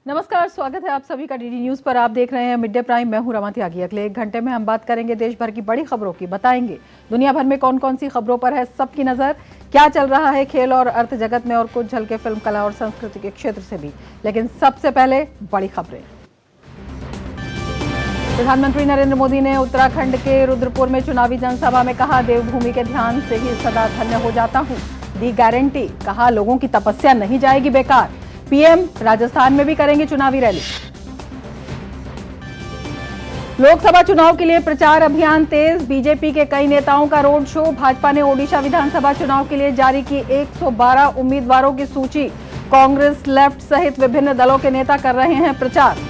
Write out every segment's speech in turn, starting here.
नमस्कार, स्वागत है आप सभी का डीडी न्यूज पर। आप देख रहे हैं मिड डे प्राइम। मैं हूं रमा त्यागी। अगले 1 घंटे में हम बात करेंगे देश भर की बड़ी खबरों की, बताएंगे दुनिया भर में कौन कौन सी खबरों पर है सबकी नजर, क्या चल रहा है खेल और अर्थ जगत में, और कुछ झलके फिल्म, कला और संस्कृति के क्षेत्र से भी। लेकिन सबसे पहले बड़ी खबरें। प्रधानमंत्री नरेंद्र मोदी ने उत्तराखंड के रुद्रपुर में चुनावी जनसभा में कहा, देवभूमि के ध्यान से ही सदा धन्य हो जाता हूं, दी गारंटी। कहा, लोगों की तपस्या नहीं जाएगी बेकार। पीएम राजस्थान में भी करेंगे चुनावी रैली। लोकसभा चुनाव के लिए प्रचार अभियान तेज, बीजेपी के कई नेताओं का रोड शो। भाजपा ने ओडिशा विधानसभा चुनाव के लिए जारी की 112 उम्मीदवारों की सूची। कांग्रेस, लेफ्ट सहित विभिन्न दलों के नेता कर रहे हैं प्रचार।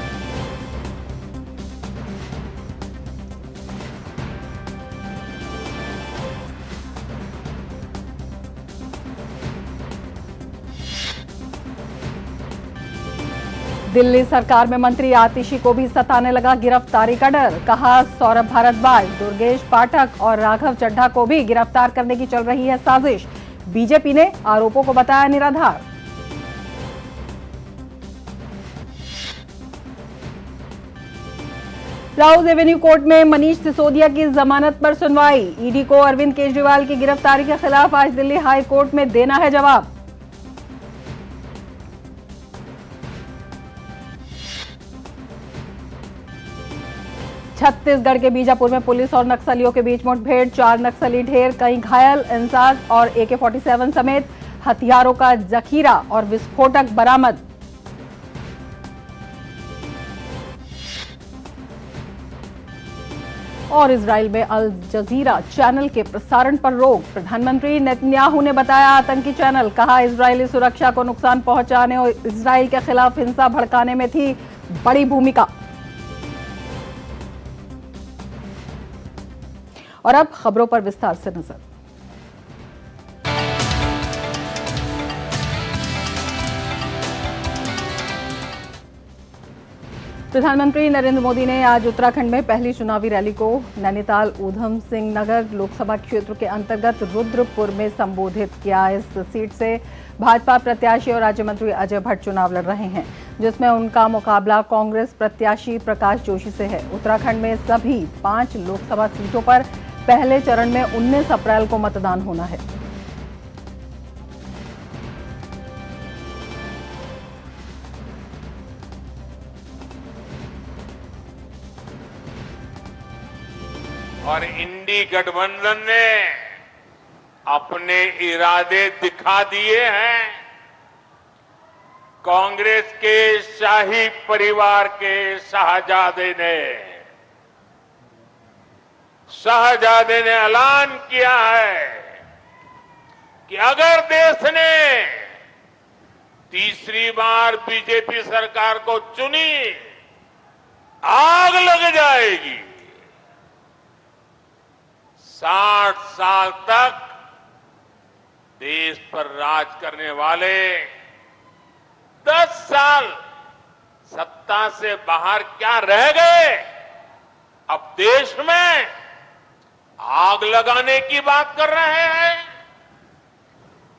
दिल्ली सरकार में मंत्री आतिशी को भी सताने लगा गिरफ्तारी का डर। कहा, सौरभ भारद्वाज, दुर्गेश पाठक और राघव चड्ढा को भी गिरफ्तार करने की चल रही है साजिश। बीजेपी ने आरोपों को बताया निराधार। राउज एवेन्यू कोर्ट में मनीष सिसोदिया की जमानत पर सुनवाई। ईडी को अरविंद केजरीवाल की गिरफ्तारी के खिलाफ आज दिल्ली हाई कोर्ट में देना है जवाब। छत्तीसगढ़ के बीजापुर में पुलिस और नक्सलियों के बीच मुठभेड़, 4 नक्सली ढेर, कई घायल। इंसास और AK-47 समेत हथियारों का जखीरा और विस्फोटक बरामद। और इजराइल में अल जजीरा चैनल के प्रसारण पर रोक। प्रधानमंत्री नेतन्याहू ने बताया आतंकी चैनल। कहा, इजरायली सुरक्षा को नुकसान पहुंचाने और इजराइल के खिलाफ हिंसा भड़काने में थी बड़ी भूमिका। और अब खबरों पर विस्तार से नजर। प्रधानमंत्री नरेंद्र मोदी ने आज उत्तराखंड में पहली चुनावी रैली को नैनीताल ऊधम सिंह नगर लोकसभा क्षेत्र के अंतर्गत रुद्रपुर में संबोधित किया। इस सीट से भाजपा प्रत्याशी और राज्य मंत्री अजय भट्ट चुनाव लड़ रहे हैं, जिसमें उनका मुकाबला कांग्रेस प्रत्याशी प्रकाश जोशी से है। उत्तराखंड में सभी 5 लोकसभा सीटों पर पहले चरण में 19 अप्रैल को मतदान होना है। और इंडी गठबंधन ने अपने इरादे दिखा दिए हैं। कांग्रेस के शाही परिवार के शाहजादे ने ऐलान किया है कि अगर देश ने तीसरी बार बीजेपी सरकार को चुनी, आग लग जाएगी। 60 साल तक देश पर राज करने वाले 10 साल सत्ता से बाहर क्या रह गए, अब देश में आग लगाने की बात कर रहे हैं।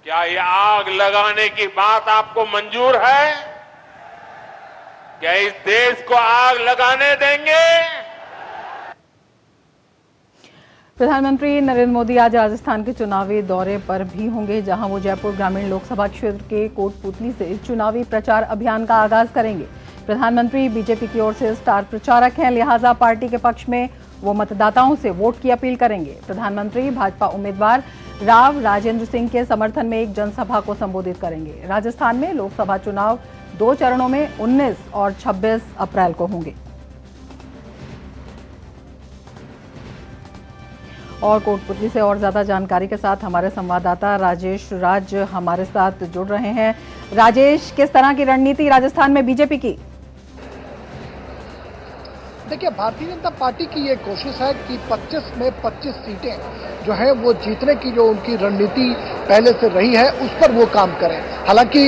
क्या ये आग लगाने की बात आपको मंजूर है? क्या इस देश को आग लगाने देंगे? प्रधानमंत्री नरेंद्र मोदी आज राजस्थान के चुनावी दौरे पर भी होंगे, जहां वो जयपुर ग्रामीण लोकसभा क्षेत्र के कोटपुतली से चुनावी प्रचार अभियान का आगाज करेंगे। प्रधानमंत्री बीजेपी की ओर से स्टार प्रचारक हैं, लिहाजा पार्टी के पक्ष में वो मतदाताओं से वोट की अपील करेंगे। प्रधानमंत्री भाजपा उम्मीदवार राव राजेंद्र सिंह के समर्थन में एक जनसभा को संबोधित करेंगे। राजस्थान में लोकसभा चुनाव 2 चरणों में 19 और 26 अप्रैल को होंगे। और कोटपुतली से और ज्यादा जानकारी के साथ हमारे संवाददाता राजेश राज हमारे साथ जुड़ रहे हैं। राजेश, किस तरह की रणनीति राजस्थान में बीजेपी की? देखिए, भारतीय जनता पार्टी की ये कोशिश है कि 25 में 25 सीटें जो है वो जीतने की जो उनकी रणनीति पहले से रही है उस पर वो काम करें। हालांकि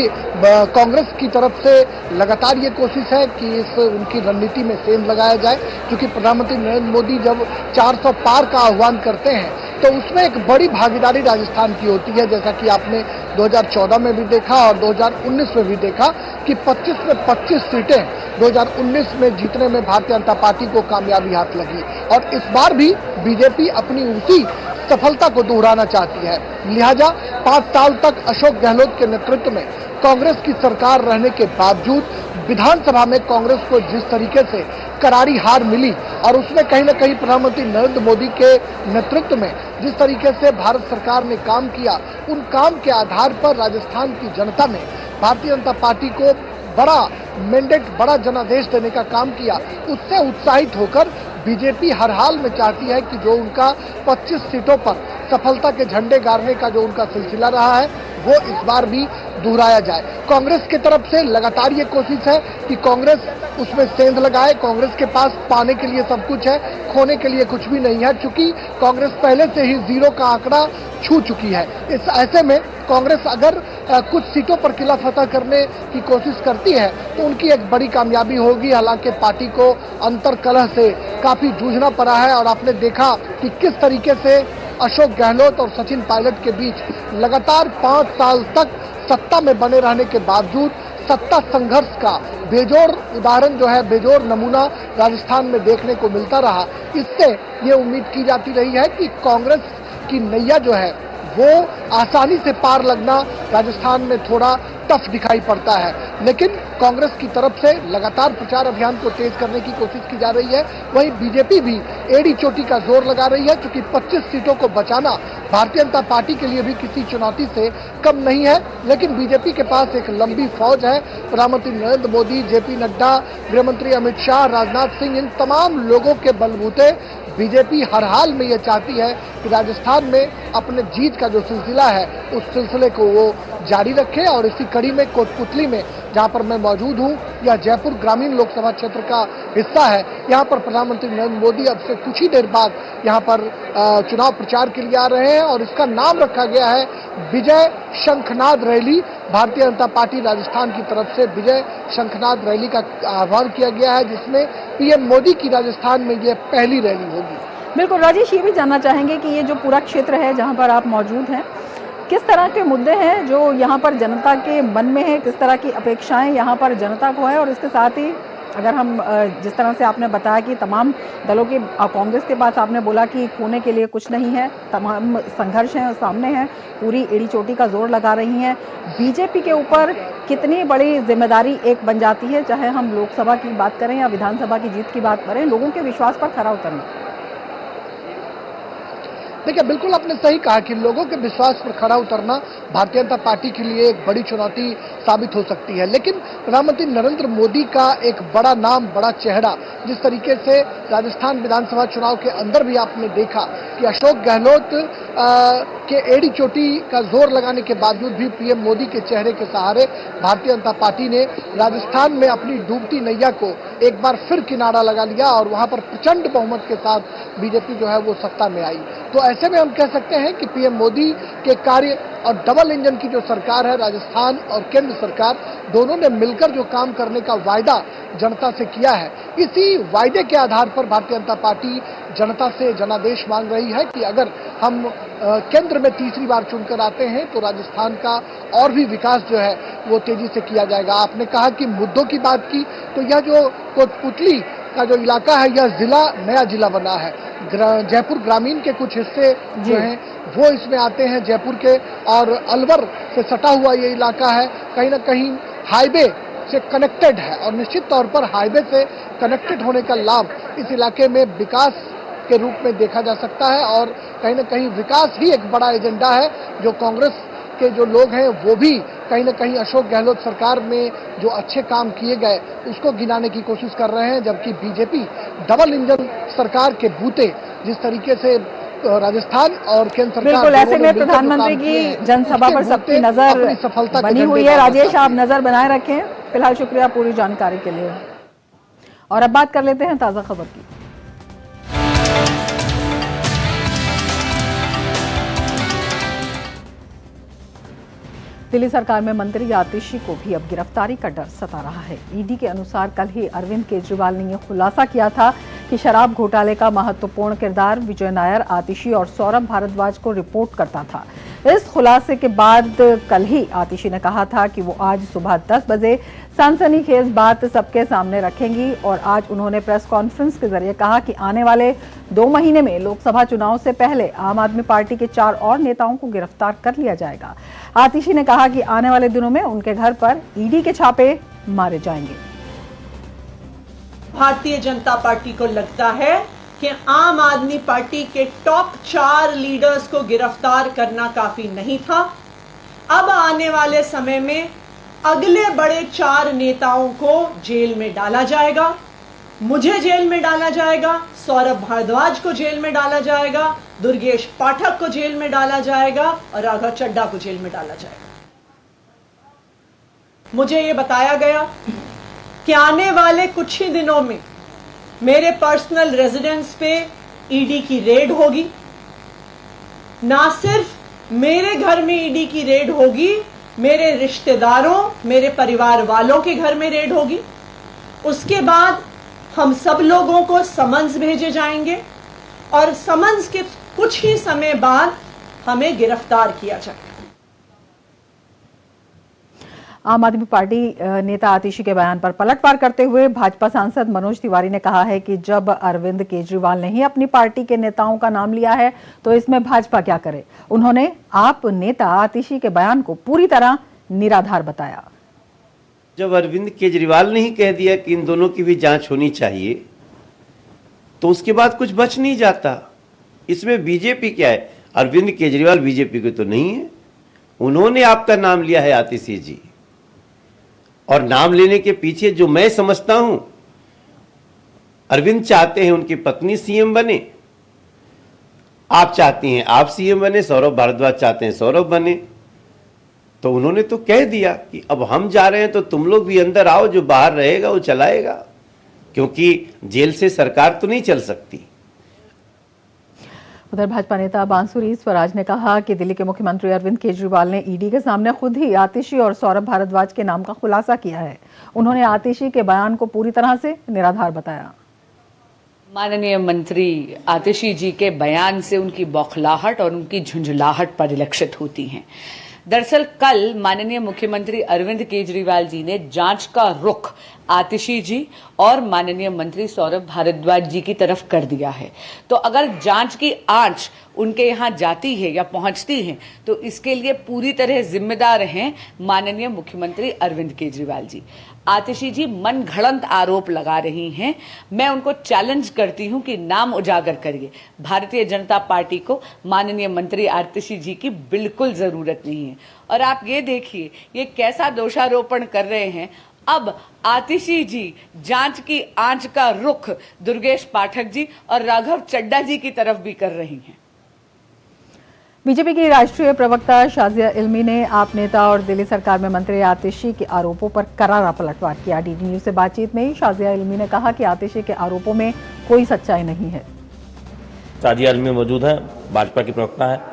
कांग्रेस की तरफ से लगातार ये कोशिश है कि इस उनकी रणनीति में सेंध लगाया जाए, क्योंकि प्रधानमंत्री नरेंद्र मोदी जब 400 पार का आह्वान करते हैं तो उसमें एक बड़ी भागीदारी राजस्थान की होती है, जैसा कि आपने 2014 में भी देखा और 2019 में भी देखा कि 25 में 25 सीटें 2019 में जीतने में भारतीय जनता पार्टी को कामयाबी हाथ लगी और इस बार भी बीजेपी अपनी उसी सफलता को दोहराना चाहती है। लिहाजा 5 साल तक अशोक गहलोत के नेतृत्व में कांग्रेस की सरकार रहने के बावजूद विधानसभा में कांग्रेस को जिस तरीके से करारी हार मिली और उसमें कहीं ना कहीं प्रधानमंत्री नरेंद्र मोदी के नेतृत्व में जिस तरीके से भारत सरकार ने काम किया, उन काम के आधार पर राजस्थान की जनता ने भारतीय जनता पार्टी को बड़ा मैंडेट, बड़ा जनादेश देने का काम किया। उससे उत्साहित होकर बीजेपी हर हाल में चाहती है कि जो उनका 25 सीटों पर सफलता के झंडे गाड़ने का जो उनका सिलसिला रहा है वो इस बार भी दोहराया जाए। कांग्रेस की तरफ से लगातार ये कोशिश है कि कांग्रेस उसमें सेंध लगाए। कांग्रेस के पास पाने के लिए सब कुछ है, खोने के लिए कुछ भी नहीं है, क्योंकि कांग्रेस पहले से ही 0 का आंकड़ा छू चुकी है। इस ऐसे में कांग्रेस अगर कुछ सीटों पर किला फतह करने की कोशिश करती है तो उनकी एक बड़ी कामयाबी होगी। हालांकि पार्टी को अंतर कलह से काफी जूझना पड़ा है और आपने देखा कि किस तरीके से अशोक गहलोत और सचिन पायलट के बीच लगातार 5 साल तक सत्ता में बने रहने के बावजूद सत्ता संघर्ष का बेजोड़ उदाहरण जो है, बेजोड़ नमूना राजस्थान में देखने को मिलता रहा। इससे ये उम्मीद की जाती रही है कि कांग्रेस की नैया जो है वो आसानी से पार लगना राजस्थान में थोड़ा टफ दिखाई पड़ता है, लेकिन कांग्रेस की तरफ से लगातार प्रचार अभियान को तेज करने की कोशिश की जा रही है। वहीं बीजेपी भी एड़ी चोटी का जोर लगा रही है, क्योंकि 25 सीटों को बचाना भारतीय जनता पार्टी के लिए भी किसी चुनौती से कम नहीं है। लेकिन बीजेपी के पास एक लंबी फौज है। प्रधानमंत्री नरेंद्र मोदी, जेपी नड्डा, गृहमंत्री अमित शाह, राजनाथ सिंह, इन तमाम लोगों के बलबूते बीजेपी हर हाल में ये चाहती है कि राजस्थान में अपने जीत का जो सिलसिला है उस सिलसिले को वो जारी रखे। और इसी कड़ी में कोटपुतली में जहां पर मैं मौजूद हूं, यह जयपुर ग्रामीण लोकसभा क्षेत्र का हिस्सा है। यहां पर प्रधानमंत्री नरेंद्र मोदी अब से कुछ ही देर बाद यहां पर चुनाव प्रचार के लिए आ रहे हैं और इसका नाम रखा गया है विजय शंखनाद रैली। भारतीय जनता पार्टी राजस्थान की तरफ से विजय शंखनाद रैली का आह्वान किया गया है, जिसमें पीएम मोदी की राजस्थान में यह पहली रैली होगी। बिल्कुल राजेश, ये भी जानना चाहेंगे कि ये जो पूरा क्षेत्र है जहां पर आप मौजूद हैं, किस तरह के मुद्दे हैं जो यहाँ पर जनता के मन में है, किस तरह की अपेक्षाएं यहाँ पर जनता को है, और इसके साथ ही अगर हम जिस तरह से आपने बताया कि तमाम दलों के, कांग्रेस के पास आपने बोला कि खोने के लिए कुछ नहीं है, तमाम संघर्ष हैं सामने हैं, पूरी एड़ी चोटी का जोर लगा रही हैं, बीजेपी के ऊपर कितनी बड़ी जिम्मेदारी एक बन जाती है, चाहे हम लोकसभा की बात करें या विधानसभा की जीत की बात करें, लोगों के विश्वास पर खरा उतरना। देखिए, बिल्कुल आपने सही कहा कि लोगों के विश्वास पर खड़ा उतरना भारतीय जनता पार्टी के लिए एक बड़ी चुनौती साबित हो सकती है। लेकिन प्रधानमंत्री नरेंद्र मोदी का एक बड़ा नाम, बड़ा चेहरा, जिस तरीके से राजस्थान विधानसभा चुनाव के अंदर भी आपने देखा कि अशोक गहलोत के एड़ी चोटी का जोर लगाने के बावजूद भी पीएम मोदी के चेहरे के सहारे भारतीय जनता पार्टी ने राजस्थान में अपनी डूबती नैया को एक बार फिर किनारा लगा लिया और वहां पर प्रचंड बहुमत के साथ बीजेपी जो है वो सत्ता में आई। तो ऐसे में हम कह सकते हैं कि पीएम मोदी के कार्य और डबल इंजन की जो सरकार है, राजस्थान और केंद्र सरकार दोनों ने मिलकर जो काम करने का वायदा जनता से किया है, इसी वायदे के आधार पर भारतीय जनता पार्टी जनता से जनादेश मांग रही है कि अगर हम केंद्र में तीसरी बार चुनकर आते हैं तो राजस्थान का और भी विकास जो है वो तेजी से किया जाएगा। आपने कहा कि मुद्दों की बात की, तो यह जो कोटपुतली का जो इलाका है, यह जिला नया जिला बना है। जयपुर ग्रामीण के कुछ हिस्से जो हैं वो इसमें आते हैं जयपुर के, और अलवर से सटा हुआ ये इलाका है, कहीं ना कहीं हाईवे से कनेक्टेड है और निश्चित तौर पर हाईवे से कनेक्टेड होने का लाभ इस इलाके में विकास के रूप में देखा जा सकता है। और कहीं ना कहीं विकास ही एक बड़ा एजेंडा है जो कांग्रेस के जो लोग हैं वो भी कहीं ना कहीं अशोक गहलोत सरकार में जो अच्छे काम किए गए उसको गिनाने की कोशिश कर रहे हैं, जबकि बीजेपी डबल इंजन सरकार के बूते जिस तरीके से राजस्थान और केंद्र सरकार, बिल्कुल ऐसे में प्रधानमंत्री की जनसभा पर सबकी नजर सफलता बनी हुई है। राजेश, आप नजर बनाए रखें। फिलहाल शुक्रिया पूरी जानकारी के लिए। और अब बात कर लेते हैं ताजा खबर की। दिल्ली सरकार में मंत्री आतिशी को भी अब गिरफ्तारी का डर सता रहा है। ईडी के अनुसार कल ही अरविंद केजरीवाल ने यह खुलासा किया था कि शराब घोटाले का महत्वपूर्ण किरदार विजय नायर, आतिशी और सौरभ भारद्वाज को रिपोर्ट करता था। इस खुलासे के बाद कल ही आतिशी ने कहा था कि वो आज सुबह 10 बजे सनसनीखेज बात सबके सामने रखेंगी और आज उन्होंने प्रेस कॉन्फ्रेंस के जरिए कहा कि आने वाले 2 महीने में लोकसभा चुनाव से पहले आम आदमी पार्टी के 4 और नेताओं को गिरफ्तार कर लिया जाएगा। आतिशी ने कहा कि आने वाले दिनों में उनके घर पर ईडी के छापे मारे जाएंगे। भारतीय जनता पार्टी को लगता है कि आम आदमी पार्टी के टॉप 4 लीडर्स को गिरफ्तार करना काफी नहीं था। अब आने वाले समय में अगले बड़े 4 नेताओं को जेल में डाला जाएगा। मुझे जेल में डाला जाएगा, सौरभ भारद्वाज को जेल में डाला जाएगा, दुर्गेश पाठक को जेल में डाला जाएगा और राघव चड्ढा को जेल में डाला जाएगा। मुझे ये बताया गया कि आने वाले कुछ ही दिनों में मेरे पर्सनल रेजिडेंस पे ईडी की रेड होगी। ना सिर्फ मेरे घर में ईडी की रेड होगी, मेरे रिश्तेदारों, मेरे परिवार वालों के घर में रेड होगी। उसके बाद हम सब लोगों को समन्स भेजे जाएंगे और समन्स के कुछ ही समय बाद हमें गिरफ्तार किया जाएगा। आम आदमी पार्टी नेता आतिशी के बयान पर पलटवार करते हुए भाजपा सांसद मनोज तिवारी ने कहा है कि जब अरविंद केजरीवाल ने ही अपनी पार्टी के नेताओं का नाम लिया है तो इसमें भाजपा क्या करे। उन्होंने आप नेता आतिशी के बयान को पूरी तरह निराधार बताया। जब अरविंद केजरीवाल ने ही कह दिया कि इन दोनों की भी जांच होनी चाहिए तो उसके बाद कुछ बच नहीं जाता। इसमें बीजेपी क्या है? अरविंद केजरीवाल बीजेपी के तो नहीं है। उन्होंने आपका नाम लिया है आतिशी जी, और नाम लेने के पीछे जो मैं समझता हूं, अरविंद चाहते हैं उनकी पत्नी सीएम बने, आप चाहती हैं आप सीएम बने, सौरभ भारद्वाज चाहते हैं सौरभ बने। तो उन्होंने तो कह दिया कि अब हम जा रहे हैं तो तुम लोग भी अंदर आओ, जो बाहर रहेगा वो चलाएगा, क्योंकि जेल से सरकार तो नहीं चल सकती। उधर भाजपा नेता बांसुरी स्वराज ने कहा कि दिल्ली के मुख्यमंत्री अरविंद केजरीवाल ने ईडी के सामने खुद ही आतिशी और सौरभ भारद्वाज के नाम का खुलासा किया है। उन्होंने आतिशी के बयान को पूरी तरह से निराधार बताया। माननीय मंत्री आतिशी जी के बयान से उनकी बौखलाहट और उनकी झुंझलाहट परिलक्षित होती हैं। दरअसल कल माननीय मुख्यमंत्री अरविंद केजरीवाल जी ने जांच का रुख आतिशी जी और माननीय मंत्री सौरभ भारद्वाज जी की तरफ कर दिया है। तो अगर जांच की आंच उनके यहाँ जाती है या पहुंचती है तो इसके लिए पूरी तरह जिम्मेदार हैं माननीय मुख्यमंत्री अरविंद केजरीवाल जी। आतिशी जी मन घड़ंत आरोप लगा रही हैं। मैं उनको चैलेंज करती हूं कि नाम उजागर करिए। भारतीय जनता पार्टी को माननीय मंत्री आतिशी जी की बिल्कुल जरूरत नहीं है। और आप ये देखिए ये कैसा दोषारोपण कर रहे हैं। अब आतिशी जी जांच की आंच का रुख दुर्गेश पाठक जी और राघव चड्ढा जी की तरफ भी कर रही हैं। बीजेपी की राष्ट्रीय प्रवक्ता शाजिया इल्मी ने आप नेता और दिल्ली सरकार में मंत्री आतिशी के आरोपों पर करारा पलटवार किया। डीडी न्यूज से बातचीत में शाजिया इल्मी ने कहा कि आतिशी के आरोपों में कोई सच्चाई नहीं है। शाजिया इल्मी मौजूद है, भाजपा की प्रवक्ता है।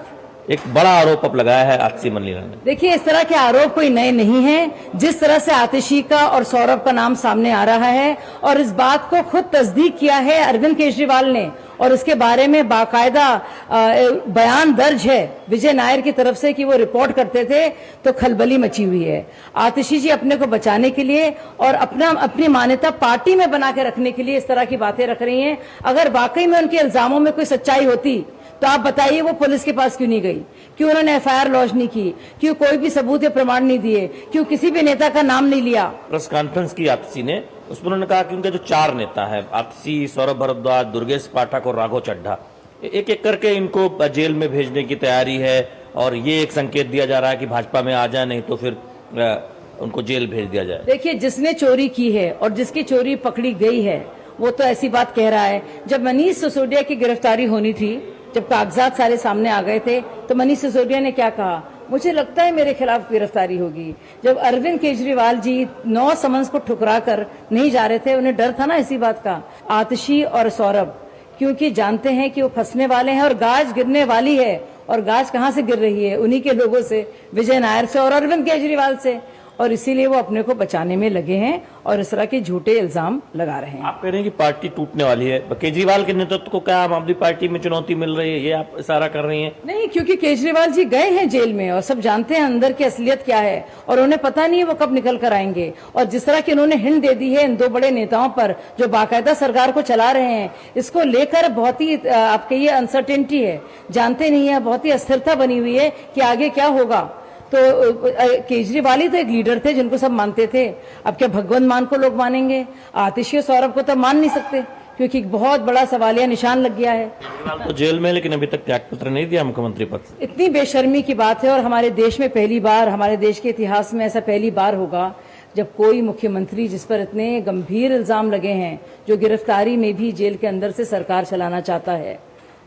एक बड़ा आरोप अब लगाया है आतिशी मनलीला ने। देखिए, इस तरह के आरोप कोई नए नहीं हैं। जिस तरह से आतिशी का और सौरभ का नाम सामने आ रहा है और इस बात को खुद तस्दीक किया है अरविंद केजरीवाल ने और इसके बारे में बाकायदा बयान दर्ज है विजय नायर की तरफ से कि वो रिपोर्ट करते थे, तो खलबली मची हुई है। आतिशी जी अपने को बचाने के लिए और अपनी मान्यता पार्टी में बना के रखने के लिए इस तरह की बातें रख रही हैं। अगर वाकई में उनके इल्जामों में कोई सच्चाई होती तो आप बताइए वो पुलिस के पास क्यों नहीं गई, क्यों उन्होंने एफआईआर लॉन्च नहीं की, क्यों कोई भी सबूत या प्रमाण नहीं दिए, क्यों किसी भी नेता का नाम नहीं लिया। प्रेस कॉन्फ्रेंस की आतिशी ने, उसमें उन्होंने कहा कि उनके जो 4 नेता हैं, आतिशी, सौरभ भारद्वाज, दुर्गेश पाठक और राघव चड्ढा, एक एक करके इनको जेल में भेजने की तैयारी है और ये एक संकेत दिया जा रहा है कि भाजपा में आ जाए, नहीं तो फिर उनको जेल भेज दिया जाए। देखिए, जिसने चोरी की है और जिसकी चोरी पकड़ी गई है वो तो ऐसी बात कह रहा है। जब मनीष सिसोदिया की गिरफ्तारी होनी थी, जब कागजात सारे सामने आ गए थे, तो मनीष सिसोदिया ने क्या कहा, मुझे लगता है मेरे खिलाफ गिरफ्तारी होगी। जब अरविंद केजरीवाल जी 9 समन्स को ठुकरा कर नहीं जा रहे थे, उन्हें डर था ना इसी बात का। आतिशी और सौरभ क्योंकि जानते हैं कि वो फंसने वाले हैं और गाज गिरने वाली है, और गाज कहां से गिर रही है? उन्हीं के लोगों से, विजय नायर से और अरविंद केजरीवाल से। और इसीलिए वो अपने को बचाने में लगे हैं और इस तरह के झूठे इल्जाम लगा रहे हैं। आप कह रहे हैं कि पार्टी टूटने वाली है, केजरीवाल के नेतृत्व को क्या आम आदमी पार्टी में चुनौती मिल रही है, ये आप इशारा कर रही हैं? नहीं, क्योंकि केजरीवाल जी गए हैं जेल में और सब जानते हैं अंदर की असलियत क्या है, और उन्हें पता नहीं है वो कब निकल कर आएंगे। और जिस तरह की उन्होंने हिंट दे दी है इन दो बड़े नेताओं पर जो बाकायदा सरकार को चला रहे हैं, इसको लेकर बहुत ही आप कहिए अनसर्टेनिटी है, जानते नहीं है, बहुत ही अस्थिरता बनी हुई है कि आगे क्या होगा। तो केजरीवाल ही तो एक लीडर थे जिनको सब मानते थे। अब क्या भगवंत मान को लोग मानेंगे? आतिशी सौरभ को तो मान नहीं सकते, क्योंकि एक बहुत बड़ा सवालिया निशान लग गया है। केजरीवाल तो जेल में, लेकिन अभी तक त्यागपत्र नहीं दिया मुख्यमंत्री पद से। इतनी बेशर्मी की बात है, और हमारे देश में पहली बार, हमारे देश के इतिहास में ऐसा पहली बार होगा जब कोई मुख्यमंत्री जिस पर इतने गंभीर इल्जाम लगे हैं, जो गिरफ्तारी में भी जेल के अंदर से सरकार चलाना चाहता है,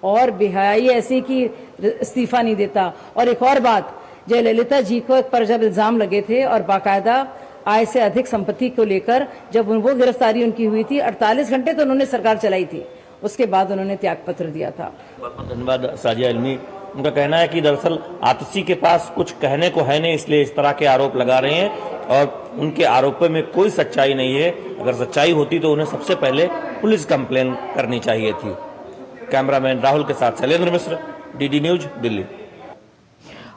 और बेहयाई ऐसी कि इस्तीफा नहीं देता। और एक और बात, जयललिता जी को पर जब इल्जाम लगे थे और बाकायदा आय से अधिक संपत्ति को लेकर जब वो गिरफ्तारी उनकी हुई थी, 48 घंटे तो उन्होंने सरकार चलाई थी, उसके बाद उन्होंने त्यागपत्र दिया था। बहुत बहुत धन्यवाद साजिया इल्मी। उनका कहना है कि दरअसल आतिशी के पास कुछ कहने को है नहीं, इसलिए इस तरह के आरोप लगा रहे हैं, और उनके आरोपों में कोई सच्चाई नहीं है। अगर सच्चाई होती तो उन्हें सबसे पहले पुलिस कंप्लेन करनी चाहिए थी। कैमरामैन राहुल के साथ शैलेंद्र मिश्र, डीडी न्यूज, दिल्ली।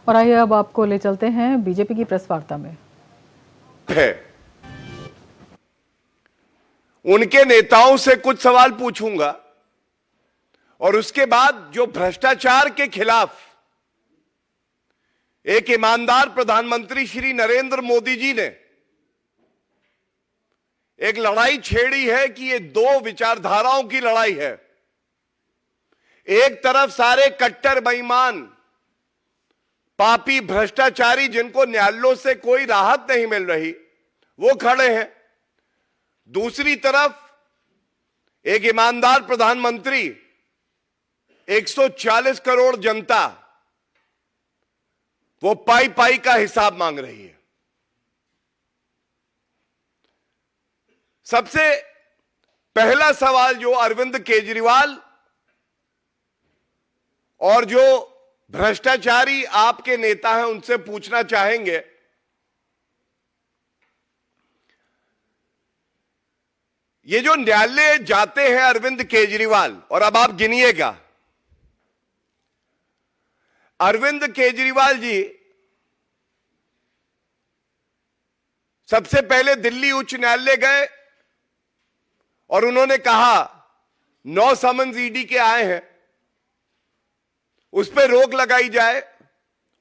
और आइए अब आपको ले चलते हैं बीजेपी की प्रेस वार्ता में। उनके नेताओं से कुछ सवाल पूछूंगा और उसके बाद जो भ्रष्टाचार के खिलाफ एक ईमानदार प्रधानमंत्री श्री नरेंद्र मोदी जी ने एक लड़ाई छेड़ी है कि ये दो विचारधाराओं की लड़ाई है। एक तरफ सारे कट्टर बेईमान, पापी, भ्रष्टाचारी जिनको न्यायालयों से कोई राहत नहीं मिल रही, वो खड़े हैं। दूसरी तरफ एक ईमानदार प्रधानमंत्री, 140 करोड़ जनता, वो पाई पाई का हिसाब मांग रही है। सबसे पहला सवाल जो अरविंद केजरीवाल और जो भ्रष्टाचारी आपके नेता हैं उनसे पूछना चाहेंगे, ये जो न्यायालय जाते हैं अरविंद केजरीवाल, और अब आप गिनिएगा, अरविंद केजरीवाल जी सबसे पहले दिल्ली उच्च न्यायालय गए और उन्होंने कहा 9 समन्स ईडी के आए हैं, उस पर रोक लगाई जाए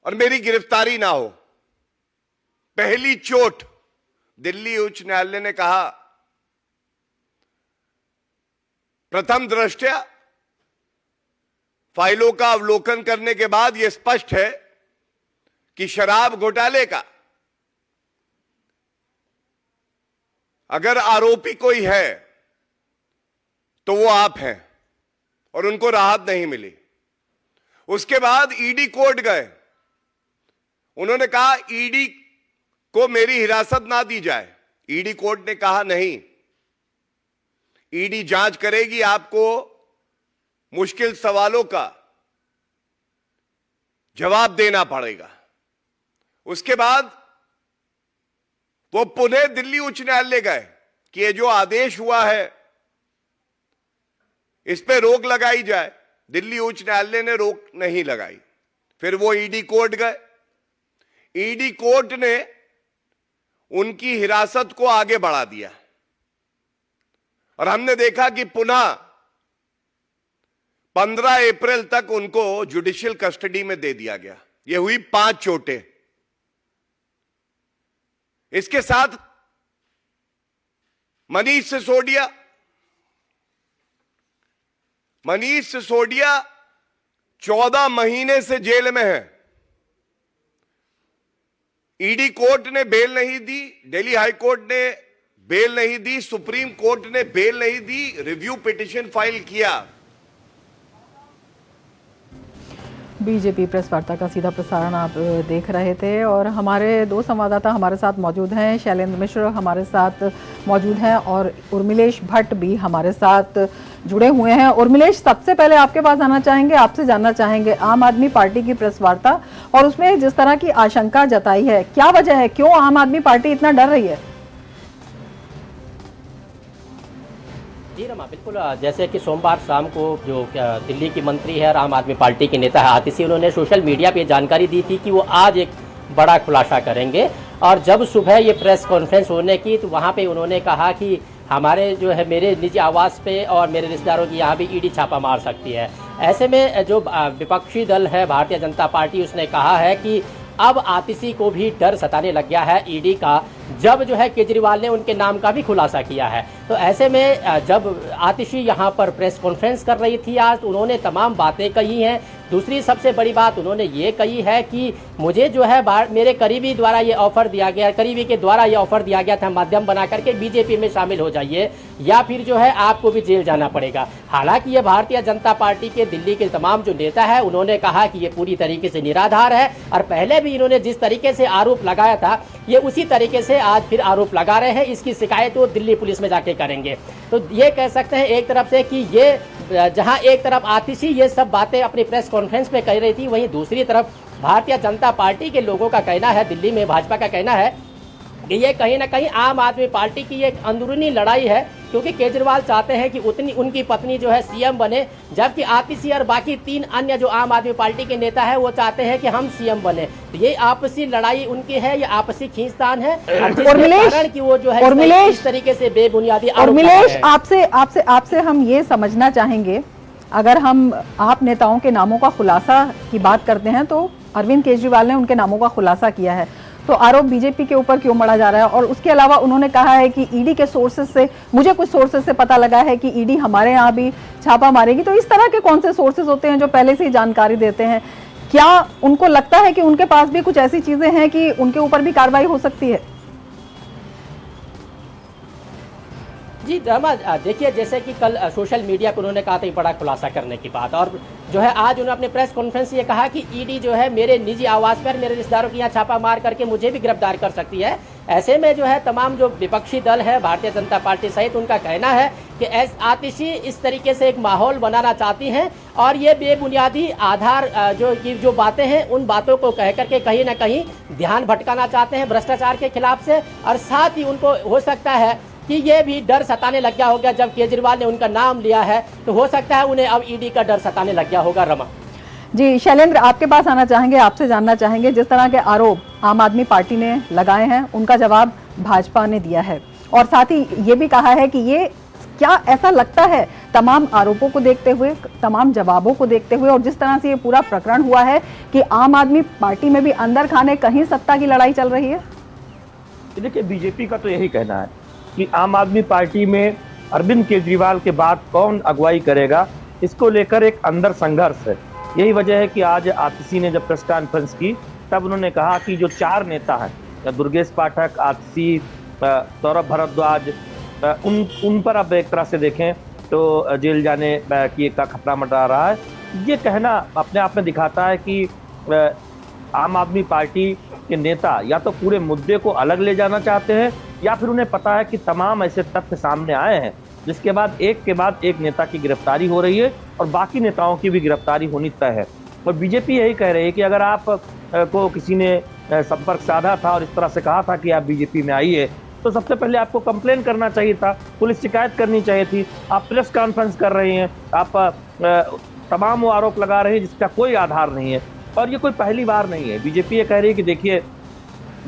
और मेरी गिरफ्तारी ना हो। पहली चोट दिल्ली उच्च न्यायालय ने कहा, प्रथम दृष्टया फाइलों का अवलोकन करने के बाद यह स्पष्ट है कि शराब घोटाले का अगर आरोपी कोई है तो वो आप हैं, और उनको राहत नहीं मिली। उसके बाद ईडी कोर्ट गए, उन्होंने कहा ईडी को मेरी हिरासत ना दी जाए। ईडी कोर्ट ने कहा नहीं, ईडी जांच करेगी, आपको मुश्किल सवालों का जवाब देना पड़ेगा। उसके बाद वो पुनः दिल्ली उच्च न्यायालय गए कि ये जो आदेश हुआ है इस पे रोक लगाई जाए। दिल्ली उच्च न्यायालय ने रोक नहीं लगाई। फिर वो ईडी कोर्ट गए, ईडी कोर्ट ने उनकी हिरासत को आगे बढ़ा दिया, और हमने देखा कि पुनः 15 अप्रैल तक उनको जुडिशियल कस्टडी में दे दिया गया। ये हुई 5 चोटें। इसके साथ मनीष सिसोदिया 14 महीने से जेल में है। ईडी कोर्ट ने बेल नहीं दी, दिल्ली हाई कोर्ट ने बेल नहीं दी, सुप्रीम कोर्ट ने बेल नहीं दी, रिव्यू पिटीशन फाइल किया। बीजेपी प्रेस वार्ता का सीधा प्रसारण आप देख रहे थे और हमारे दो संवाददाता हमारे साथ मौजूद हैं। शैलेंद्र मिश्र हमारे साथ मौजूद हैं और उर्मिलेश भट्ट भी हमारे साथ जुड़े हुए हैं। उर्मिलेश, सबसे पहले आपके पास आना चाहेंगे, आपसे जानना चाहेंगे आम आदमी पार्टी की प्रेस वार्ता और उसमें जिस तरह की आशंका जताई है, क्या वजह है, क्यों आम आदमी पार्टी इतना डर रही है? जी रमा, बिल्कुल जैसे कि सोमवार शाम को जो दिल्ली की मंत्री है और आम आदमी पार्टी के नेता है आतिशी, उन्होंने सोशल मीडिया पे जानकारी दी थी कि वो आज एक बड़ा खुलासा करेंगे। और जब सुबह ये प्रेस कॉन्फ्रेंस होने की तो वहाँ पे उन्होंने कहा कि हमारे जो है मेरे निजी आवास पे और मेरे रिश्तेदारों की यहाँ भी ईडी छापा मार सकती है। ऐसे में जो विपक्षी दल है भारतीय जनता पार्टी, उसने कहा है कि अब आतिशी को भी डर सताने लग गया है ईडी का, जब जो है केजरीवाल ने उनके नाम का भी खुलासा किया है। तो ऐसे में जब आतिशी यहाँ पर प्रेस कॉन्फ्रेंस कर रही थी आज, तो उन्होंने तमाम बातें कही हैं। दूसरी सबसे बड़ी बात उन्होंने ये कही है कि मुझे जो है मेरे करीबी द्वारा ये ऑफर दिया गया, करीबी के द्वारा ये ऑफर दिया गया था माध्यम बना करके बीजेपी में शामिल हो जाइए या फिर जो है आपको भी जेल जाना पड़ेगा। हालांकि ये भारतीय जनता पार्टी के दिल्ली के तमाम जो नेता है उन्होंने कहा कि ये पूरी तरीके से निराधार है और पहले भी इन्होंने जिस तरीके से आरोप लगाया था ये उसी तरीके से आज फिर आरोप लगा रहे हैं। इसकी शिकायत वो दिल्ली पुलिस में जाके करेंगे। तो ये कह सकते हैं एक तरफ से कि ये जहां एक तरफ आतिशी ये सब बातें अपनी प्रेस कॉन्फ्रेंस में कह रही थी, वहीं दूसरी तरफ भारतीय जनता पार्टी के लोगों का कहना है, दिल्ली में भाजपा का कहना है कि ये कहीं ना कहीं आम आदमी पार्टी की एक अंदरूनी लड़ाई है, क्योंकि केजरीवाल चाहते हैं कि उनकी पत्नी जो है सीएम बने, जबकि आतिशी और बाकी 3 अन्य जो आम आदमी पार्टी के नेता है वो चाहते हैं कि हम सीएम बने। तो ये आपसी लड़ाई उनकी है, ये आपसी खींचतान है कारण कि वो जो है इस तरीके से बेबुनियादी उर्मिलेश, आपसे हम ये समझना चाहेंगे, अगर हम आप नेताओं के नामों का खुलासा की बात करते हैं तो अरविंद केजरीवाल ने उनके नामों का खुलासा किया है, तो आरोप बीजेपी के ऊपर क्यों मढ़ा जा रहा है? और उसके अलावा उन्होंने कहा है कि ईडी के सोर्सेज से, मुझे कुछ सोर्सेज से पता लगा है कि ईडी हमारे यहाँ भी छापा मारेगी। तो इस तरह के कौन से सोर्सेज होते हैं जो पहले से ही जानकारी देते हैं? क्या उनको लगता है कि उनके पास भी कुछ ऐसी चीजें हैं कि उनके ऊपर भी कार्रवाई हो सकती है? जी रमा, देखिए जैसे कि कल सोशल मीडिया पर उन्होंने कहा था बड़ा खुलासा करने की बात, और जो है आज उन्होंने अपने प्रेस कॉन्फ्रेंस ये कहा कि ईडी जो है मेरे निजी आवास पर मेरे रिश्तेदारों की यहाँ छापा मार करके मुझे भी गिरफ्तार कर सकती है। ऐसे में जो है तमाम जो विपक्षी दल है भारतीय जनता पार्टी सहित उनका कहना है कि आतिशी इस तरीके से एक माहौल बनाना चाहती हैं और ये बेबुनियादी आधार जो बातें हैं उन बातों को कह करके कहीं ना कहीं ध्यान भटकाना चाहते हैं भ्रष्टाचार के खिलाफ से। और साथ ही उनको हो सकता है कि ये भी डर सताने लग गया होगा, जब केजरीवाल ने उनका नाम लिया है तो हो सकता है उन्हें अब ईडी का डर सताने लग गया होगा। रमा जी, शैलेंद्र आपके पास आना चाहेंगे, आपसे जानना चाहेंगे, जिस तरह के आरोप आम आदमी पार्टी ने लगाए हैं उनका जवाब भाजपा ने दिया है और साथ ही ये भी कहा है कि ये क्या ऐसा लगता है तमाम आरोपों को देखते हुए, तमाम जवाबों को देखते हुए और जिस तरह से ये पूरा प्रकरण हुआ है कि आम आदमी पार्टी में भी अंदर खाने कहीं सत्ता की लड़ाई चल रही है? देखिए, बीजेपी का तो यही कहना है कि आम आदमी पार्टी में अरविंद केजरीवाल के बाद कौन अगुवाई करेगा, इसको लेकर एक अंदर संघर्ष है। यही वजह है कि आज आतिशी ने जब प्रेस कॉन्फ्रेंस की तब उन्होंने कहा कि जो 4 नेता हैं, दुर्गेश पाठक, आतिशी, सौरभ भारद्वाज, उन पर अब एक तरह से देखें तो जेल जाने की का खतरा मंडरा रहा है। ये कहना अपने आप में दिखाता है कि आम आदमी पार्टी के नेता या तो पूरे मुद्दे को अलग ले जाना चाहते हैं या फिर उन्हें पता है कि तमाम ऐसे तथ्य सामने आए हैं जिसके बाद एक के बाद एक नेता की गिरफ्तारी हो रही है और बाकी नेताओं की भी गिरफ्तारी होनी तय है। और बीजेपी यही कह रही है कि अगर आप को किसी ने संपर्क साधा था और इस तरह से कहा था कि आप बीजेपी में आइए, तो सबसे पहले आपको कंप्लेन करना चाहिए था, पुलिस शिकायत करनी चाहिए थी। आप प्रेस कॉन्फ्रेंस कर रहे हैं, आप तमाम वो आरोप लगा रहे हैं जिसका कोई आधार नहीं है और ये कोई पहली बार नहीं है। बीजेपी ये कह रही है कि देखिए,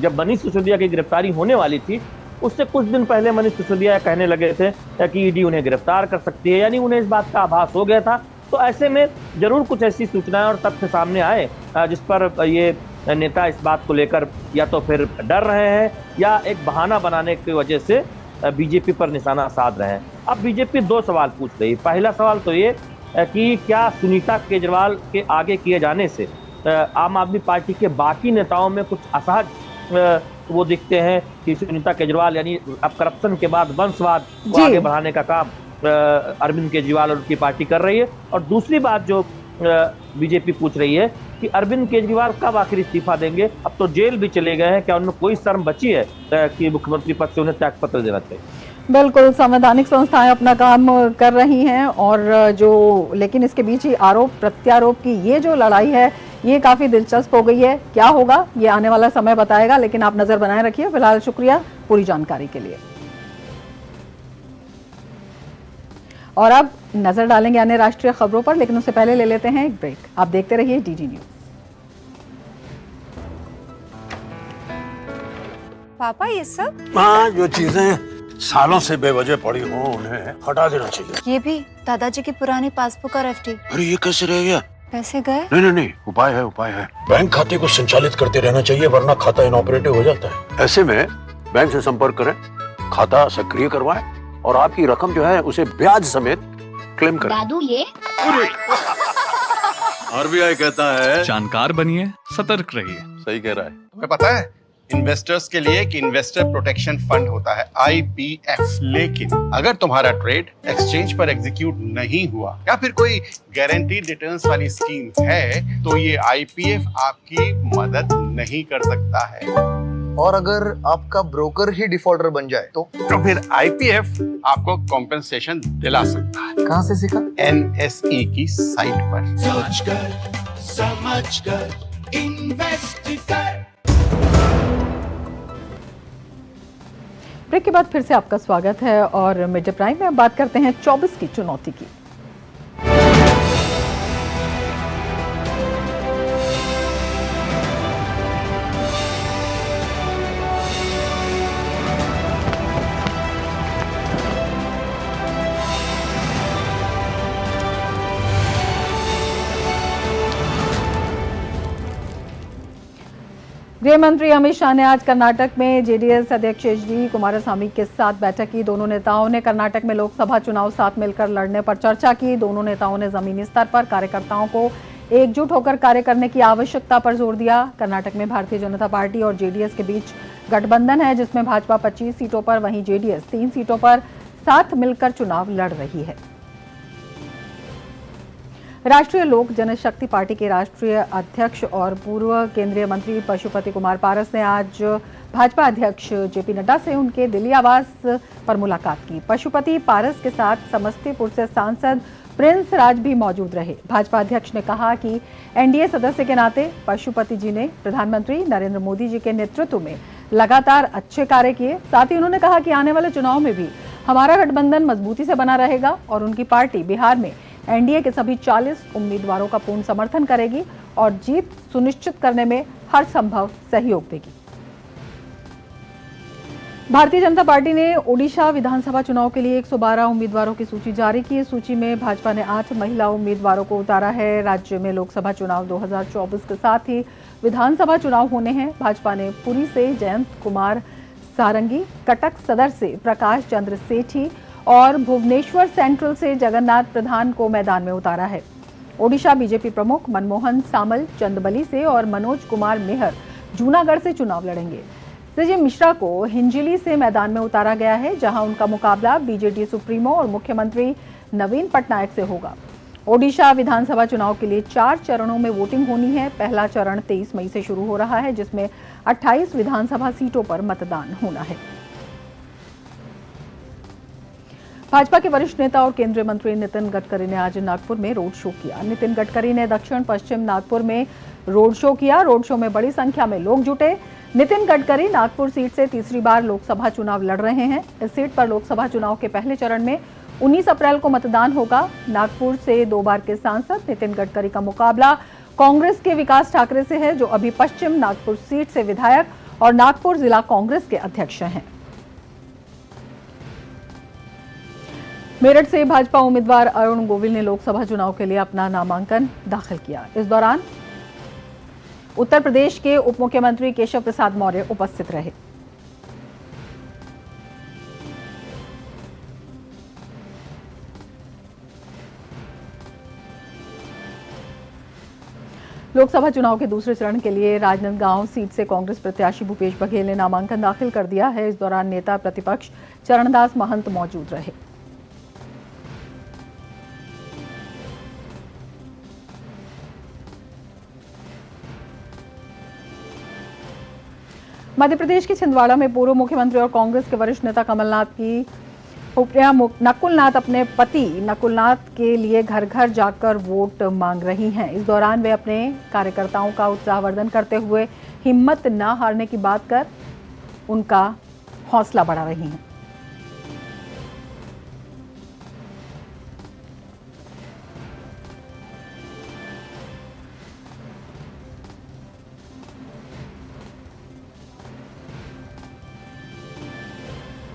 जब मनीष सिसोदिया की गिरफ्तारी होने वाली थी उससे कुछ दिन पहले मनीष सिसोदिया कहने लगे थे कि ईडी उन्हें गिरफ्तार कर सकती है, यानी उन्हें इस बात का आभास हो गया था। तो ऐसे में जरूर कुछ ऐसी सूचनाएं और तथ्य सामने आए जिस पर ये नेता इस बात को लेकर या तो फिर डर रहे हैं या एक बहाना बनाने की वजह से बीजेपी पर निशाना साध रहे हैं। अब बीजेपी 2 सवाल पूछ रही है। पहला सवाल तो ये कि क्या सुनीता केजरीवाल के आगे किए जाने से आम आदमी पार्टी के बाकी नेताओं में कुछ असहज वो दिखते हैं कि सुनीता केजरीवाल यानी अब करप्शन के बाद वंशवाद को आगे बढ़ाने का काम अरविंद केजरीवाल और उनकी पार्टी कर रही है। और दूसरी बात जो बीजेपी पूछ रही है कि अरविंद केजरीवाल कब आखिर इस्तीफा देंगे। अब तो जेल भी चले गए हैं, क्या उनमें कोई शर्म बची है कि मुख्यमंत्री पद से उन्हें त्यागपत्र देना चाहिए? बिल्कुल, संवैधानिक संस्थाएं अपना काम कर रही हैं और लेकिन इसके बीच ही आरोप प्रत्यारोप की ये जो लड़ाई है ये काफी दिलचस्प हो गई है। क्या होगा ये आने वाला समय बताएगा, लेकिन आप नजर बनाए रखिए। फिलहाल शुक्रिया पूरी जानकारी के लिए। और अब नजर डालेंगे अन्य राष्ट्रीय खबरों पर, लेकिन उससे पहले ले लेते हैं एक ब्रेक। आप देखते रहिए डीडी न्यूज। पापा ये सब? हाँ, जो चीजें सालों से बेवजह पड़ी हो उन्हें हटा देना चाहिए। ये भी दादाजी की पुरानी पासबुक और एफडी। अरे ये कैसे रह गया? पैसे गए? नहीं, उपाय है। बैंक खाते को संचालित करते रहना चाहिए, वरना खाता इनऑपरेटिव हो जाता है। ऐसे में बैंक से संपर्क करें, खाता सक्रिय करवाएं और आपकी रकम जो है उसे ब्याज समेत क्लेम करें। दादू ये आरबीआई कहता है जानकार बनिए, सतर्क रहिए। सही कह रहा है। तुम्हें पता है इन्वेस्टर्स के लिए एक इन्वेस्टर प्रोटेक्शन फंड होता है IPF, लेकिन अगर तुम्हारा ट्रेड एक्सचेंज पर एग्जीक्यूट नहीं हुआ या फिर कोई गारंटीड रिटर्न्स वाली स्कीम है तो ये IPF आपकी मदद नहीं कर सकता है। और अगर आपका ब्रोकर ही डिफॉल्टर बन जाए तो फिर IPF आपको कॉम्पेंसेशन दिला सकता है। कहाँ से सीखा? NSE की साइट पर। समझकर इन्वेस्ट कर। ब्रेक के बाद फिर से आपका स्वागत है और मिड डे प्राइम में अब बात करते हैं 24 की चुनौती की। गृह मंत्री अमित शाह ने आज कर्नाटक में जेडीएस अध्यक्ष एचडी कुमारस्वामी के साथ बैठक की। दोनों नेताओं ने कर्नाटक में लोकसभा चुनाव साथ मिलकर लड़ने पर चर्चा की। दोनों नेताओं ने जमीनी स्तर पर कार्यकर्ताओं को एकजुट होकर कार्य करने की आवश्यकता पर जोर दिया। कर्नाटक में भारतीय जनता पार्टी और जेडीएस के बीच गठबंधन है, जिसमें भाजपा 25 सीटों पर, वहीं जेडीएस 3 सीटों पर साथ मिलकर चुनाव लड़ रही है। राष्ट्रीय लोक जनशक्ति पार्टी के राष्ट्रीय अध्यक्ष और पूर्व केंद्रीय मंत्री पशुपति कुमार पारस ने आज भाजपा अध्यक्ष जेपी नड्डा से उनके दिल्ली आवास पर मुलाकात की। पशुपति पारस के साथ समस्तीपुर से सांसद प्रिंस राज भी मौजूद रहे। भाजपा अध्यक्ष ने कहा कि एनडीए सदस्य के नाते पशुपति जी ने प्रधानमंत्री नरेंद्र मोदी जी के नेतृत्व में लगातार अच्छे कार्य किए। साथ ही उन्होंने कहा कि आने वाले चुनाव में भी हमारा गठबंधन मजबूती से बना रहेगा और उनकी पार्टी बिहार में एनडीए के सभी 40 उम्मीदवारों का पूर्ण समर्थन करेगी और जीत सुनिश्चित करने में हर संभव सहयोग देगी। भारतीय जनता पार्टी ने ओडिशा विधानसभा चुनाव के लिए 112 उम्मीदवारों की सूची जारी की। इस सूची में भाजपा ने 8 महिला उम्मीदवारों को उतारा है। राज्य में लोकसभा चुनाव 2024 के साथ ही विधानसभा चुनाव होने हैं। भाजपा ने पुरी से जयंत कुमार सारंगी, कटक सदर से प्रकाश चंद्र सेठी और भुवनेश्वर सेंट्रल से जगन्नाथ प्रधान को मैदान में उतारा है। ओडिशा बीजेपी प्रमुख मनमोहन सामल चंदबली से और मनोज कुमार मेहर जूनागढ़ से चुनाव लड़ेंगे। सीजे मिश्रा को हिंजिली से मैदान में उतारा गया है, जहां उनका मुकाबला बीजेडी सुप्रीमो और मुख्यमंत्री नवीन पटनायक से होगा। ओडिशा विधानसभा चुनाव के लिए 4 चरणों में वोटिंग होनी है। पहला चरण 23 मई से शुरू हो रहा है, जिसमें 28 विधानसभा सीटों पर मतदान होना है। भाजपा के वरिष्ठ नेता और केंद्रीय मंत्री नितिन गडकरी ने आज नागपुर में रोड शो किया। नितिन गडकरी ने दक्षिण पश्चिम नागपुर में रोड शो किया। रोड शो में बड़ी संख्या में लोग जुटे। नितिन गडकरी नागपुर सीट से तीसरी बार लोकसभा चुनाव लड़ रहे हैं। इस सीट पर लोकसभा चुनाव के पहले चरण में 19 अप्रैल को मतदान होगा। नागपुर से 2 बार के सांसद नितिन गडकरी का मुकाबला कांग्रेस के विकास ठाकरे से है, जो अभी पश्चिम नागपुर सीट से विधायक और नागपुर जिला कांग्रेस के अध्यक्ष हैं। मेरठ से भाजपा उम्मीदवार अरुण गोविल ने लोकसभा चुनाव के लिए अपना नामांकन दाखिल किया। इस दौरान उत्तर प्रदेश के उप मुख्यमंत्री केशव प्रसाद मौर्य उपस्थित रहे। लोकसभा चुनाव के दूसरे चरण के लिए राजनांदगांव सीट से कांग्रेस प्रत्याशी भूपेश बघेल ने नामांकन दाखिल कर दिया है। इस दौरान नेता प्रतिपक्ष चरणदास महंत मौजूद रहे। मध्य प्रदेश के छिंदवाड़ा में पूर्व मुख्यमंत्री और कांग्रेस के वरिष्ठ नेता कमलनाथ की उपप्रिया नकुलनाथ अपने पति नकुलनाथ के लिए घर घर जाकर वोट मांग रही हैं। इस दौरान वे अपने कार्यकर्ताओं का उत्साहवर्धन करते हुए हिम्मत न हारने की बात कर उनका हौसला बढ़ा रही हैं।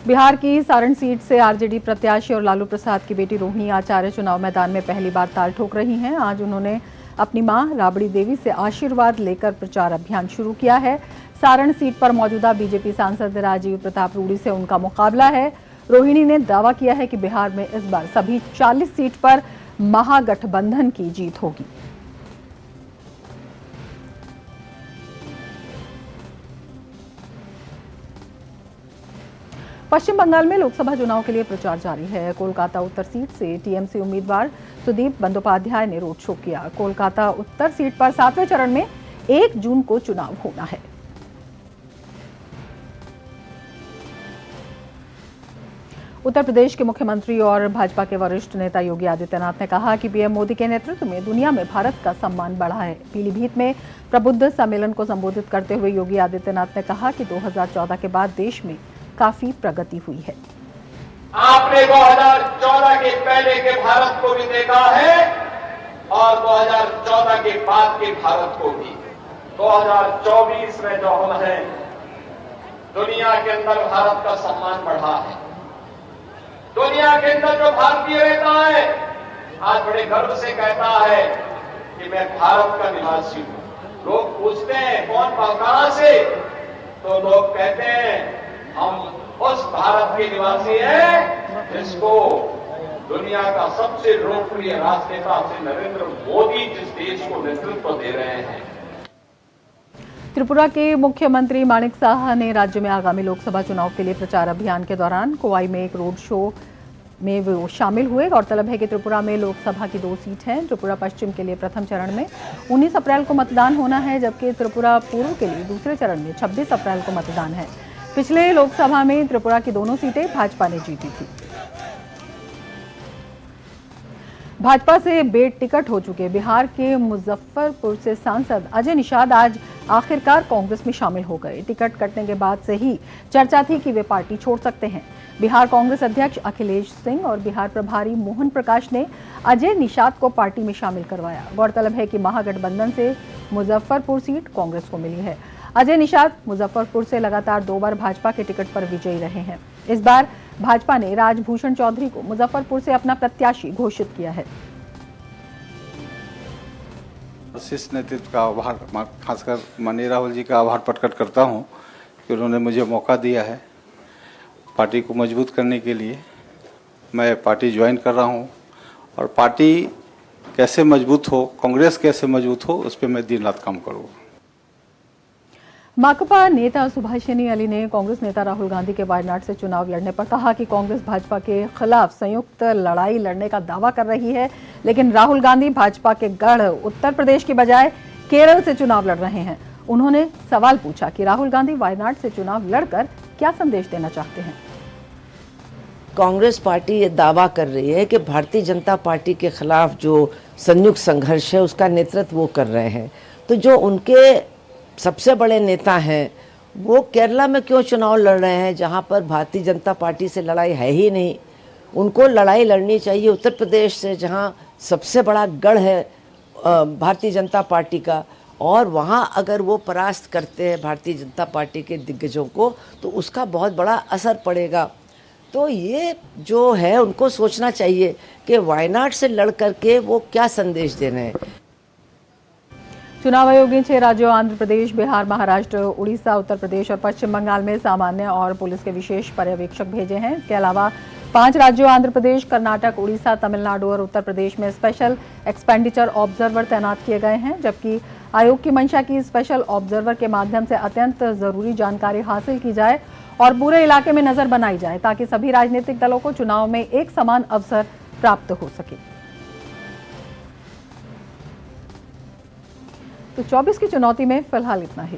बिहार की सारण सीट से आरजेडी प्रत्याशी और लालू प्रसाद की बेटी रोहिणी आचार्य चुनाव मैदान में पहली बार ताल ठोक रही हैं। आज उन्होंने अपनी मां राबड़ी देवी से आशीर्वाद लेकर प्रचार अभियान शुरू किया है। सारण सीट पर मौजूदा बीजेपी सांसद राजीव प्रताप रूडी से उनका मुकाबला है। रोहिणी ने दावा किया है कि बिहार में इस बार सभी 40 सीट पर महागठबंधन की जीत होगी। पश्चिम बंगाल में लोकसभा चुनाव के लिए प्रचार जारी है। कोलकाता उत्तर सीट से टीएमसी उम्मीदवार सुदीप बंदोपाध्याय ने रोड शो किया। कोलकाता उत्तर सीट पर 7वें चरण में 1 जून को चुनाव होना है। उत्तर प्रदेश के मुख्यमंत्री और भाजपा के वरिष्ठ नेता योगी आदित्यनाथ ने कहा कि पीएम मोदी के नेतृत्व में दुनिया में भारत का सम्मान बढ़ा है। पीलीभीत में प्रबुद्ध सम्मेलन को संबोधित करते हुए योगी आदित्यनाथ ने कहा कि 2014 के बाद देश में काफी प्रगति हुई है। आपने 2014 के पहले के भारत को भी देखा है और 2014 के बाद के भारत को भी। 2024 में जो हम हैं, दुनिया के अंदर भारत का सम्मान बढ़ा है। दुनिया के अंदर जो भारतीय रहता है आज बड़े गर्व से कहता है कि मैं भारत का निवासी हूं। लोग पूछते हैं कौन कहां से, तो लोग कहते हैं हम उस भारत के निवासी हैं जिसको दुनिया का सबसे लोकप्रिय राष्ट्रनेता श्री नरेंद्र मोदी जिस देश को नेतृत्व दे रहे हैं। त्रिपुरा के मुख्यमंत्री माणिक साहा ने राज्य में आगामी लोकसभा चुनाव के लिए प्रचार अभियान के दौरान कोवाई में एक रोड शो में वो शामिल हुए। गौरतलब है कि त्रिपुरा में लोकसभा की 2 सीट हैं। त्रिपुरा पश्चिम के लिए प्रथम चरण में 19 अप्रैल को मतदान होना है, जबकि त्रिपुरा पूर्व के लिए दूसरे चरण में 26 अप्रैल को मतदान है। पिछले लोकसभा में त्रिपुरा की दोनों सीटें भाजपा ने जीती थी। भाजपा से बेट टिकट हो चुके बिहार के मुजफ्फरपुर से सांसद अजय निषाद आज आखिरकार कांग्रेस में शामिल हो गए। टिकट कटने के बाद से ही चर्चा थी कि वे पार्टी छोड़ सकते हैं। बिहार कांग्रेस अध्यक्ष अखिलेश सिंह और बिहार प्रभारी मोहन प्रकाश ने अजय निषाद को पार्टी में शामिल करवाया। गौरतलब है कि महागठबंधन से मुजफ्फरपुर सीट कांग्रेस को मिली है। अजय निषाद मुजफ्फरपुर से लगातार 2 बार भाजपा के टिकट पर विजयी रहे हैं। इस बार भाजपा ने राजभूषण चौधरी को मुजफ्फरपुर से अपना प्रत्याशी घोषित किया है। शीर्ष नेतृत्व का आभार, खासकर माननीय राहुल जी का आभार प्रकट करता हूं कि उन्होंने मुझे मौका दिया है पार्टी को मजबूत करने के लिए। मैं पार्टी ज्वाइन कर रहा हूं और पार्टी कैसे मजबूत हो, कांग्रेस कैसे मजबूत हो, उस पर मैं दिन रात काम करूँगा। माकपा नेता सुभाषिनी अली ने कांग्रेस नेता राहुल गांधी के वायनाड से चुनाव लड़ने पर कहा कि कांग्रेस भाजपा के खिलाफ संयुक्त लड़ाई लड़ने का दावा कर रही है, लेकिन राहुल गांधी भाजपा के गढ़ उत्तर प्रदेश की बजाय केरल से चुनाव लड़ रहे हैं। उन्होंने सवाल पूछा कि राहुल गांधी वायनाड से चुनाव लड़कर क्या संदेश देना चाहते हैं। कांग्रेस पार्टी ये दावा कर रही है कि भारतीय जनता पार्टी के खिलाफ जो संयुक्त संघर्ष है उसका नेतृत्व वो कर रहे हैं। तो जो उनके सबसे बड़े नेता हैं वो केरला में क्यों चुनाव लड़ रहे हैं जहां पर भारतीय जनता पार्टी से लड़ाई है ही नहीं। उनको लड़ाई लड़नी चाहिए उत्तर प्रदेश से, जहां सबसे बड़ा गढ़ है भारतीय जनता पार्टी का, और वहां अगर वो परास्त करते हैं भारतीय जनता पार्टी के दिग्गजों को तो उसका बहुत बड़ा असर पड़ेगा। तो ये जो है उनको सोचना चाहिए कि वायनाड से लड़ करके वो क्या संदेश दे रहे हैं। चुनाव आयोग ने 6 राज्यों आंध्र प्रदेश, बिहार, महाराष्ट्र, उड़ीसा, उत्तर प्रदेश और पश्चिम बंगाल में सामान्य और पुलिस के विशेष पर्यवेक्षक भेजे हैं। इसके अलावा 5 राज्यों आंध्र प्रदेश, कर्नाटक, उड़ीसा, तमिलनाडु और उत्तर प्रदेश में स्पेशल एक्सपेंडिचर ऑब्जर्वर तैनात किए गए हैं, जबकि आयोग की मंशा की स्पेशल ऑब्जर्वर के माध्यम से अत्यंत जरूरी जानकारी हासिल की जाए और पूरे इलाके में नजर बनाई जाए ताकि सभी राजनीतिक दलों को चुनाव में एक समान अवसर प्राप्त हो सके। तो 24 की चुनौती में फिलहाल इतना ही।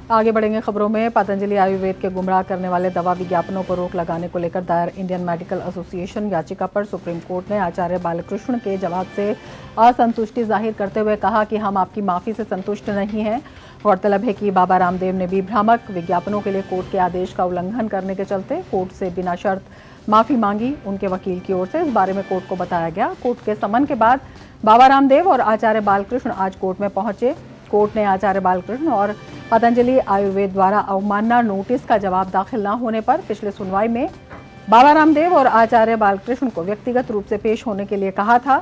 आगे बढ़ेंगे खबरों में। पतंजलि आयुर्वेद के गुमराह करने वाले दवा विज्ञापनों पर रोक लगाने को लेकर दायर इंडियन मेडिकल एसोसिएशन याचिका पर सुप्रीम कोर्ट ने आचार्य बालकृष्ण के जवाब से असंतुष्टि जाहिर करते हुए कहा कि हम आपकी माफी से संतुष्ट नहीं हैं। गौरतलब है कि बाबा रामदेव ने भी भ्रामक विज्ञापनों के लिए कोर्ट के आदेश का उल्लंघन करने के चलते कोर्ट से बिना शर्त माफी मांगी। उनके वकील की ओर से इस बारे में कोर्ट को बताया गया। कोर्ट के समन के बाद बाबा रामदेव और आचार्य बालकृष्ण आज कोर्ट में पहुंचे। कोर्ट ने आचार्य बालकृष्ण और पतंजलि आयुर्वेद द्वारा अवमानना नोटिस का जवाब दाखिल न होने पर पिछले सुनवाई में बाबा रामदेव और आचार्य बालकृष्ण को व्यक्तिगत रूप से पेश होने के लिए कहा था।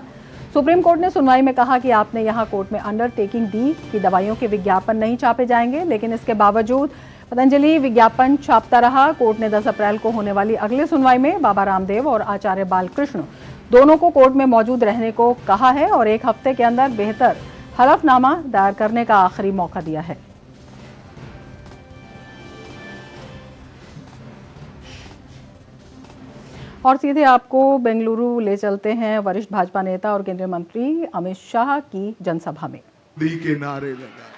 सुप्रीम कोर्ट ने सुनवाई में कहा कि आपने यहां कोर्ट में अंडरटेकिंग दी कि दवाइयों के विज्ञापन नहीं छापे जाएंगे, लेकिन इसके बावजूद पतंजलि विज्ञापन छापता रहा। कोर्ट ने 10 अप्रैल को होने वाली अगली सुनवाई में बाबा रामदेव और आचार्य बालकृष्ण दोनों को कोर्ट में मौजूद रहने को कहा है और 1 हफ्ते के अंदर बेहतर हलफनामा दायर करने का आखिरी मौका दिया है। और सीधे आपको बेंगलुरु ले चलते हैं वरिष्ठ भाजपा नेता और केंद्रीय मंत्री अमित शाह की जनसभा में। दी के नारे लगाए,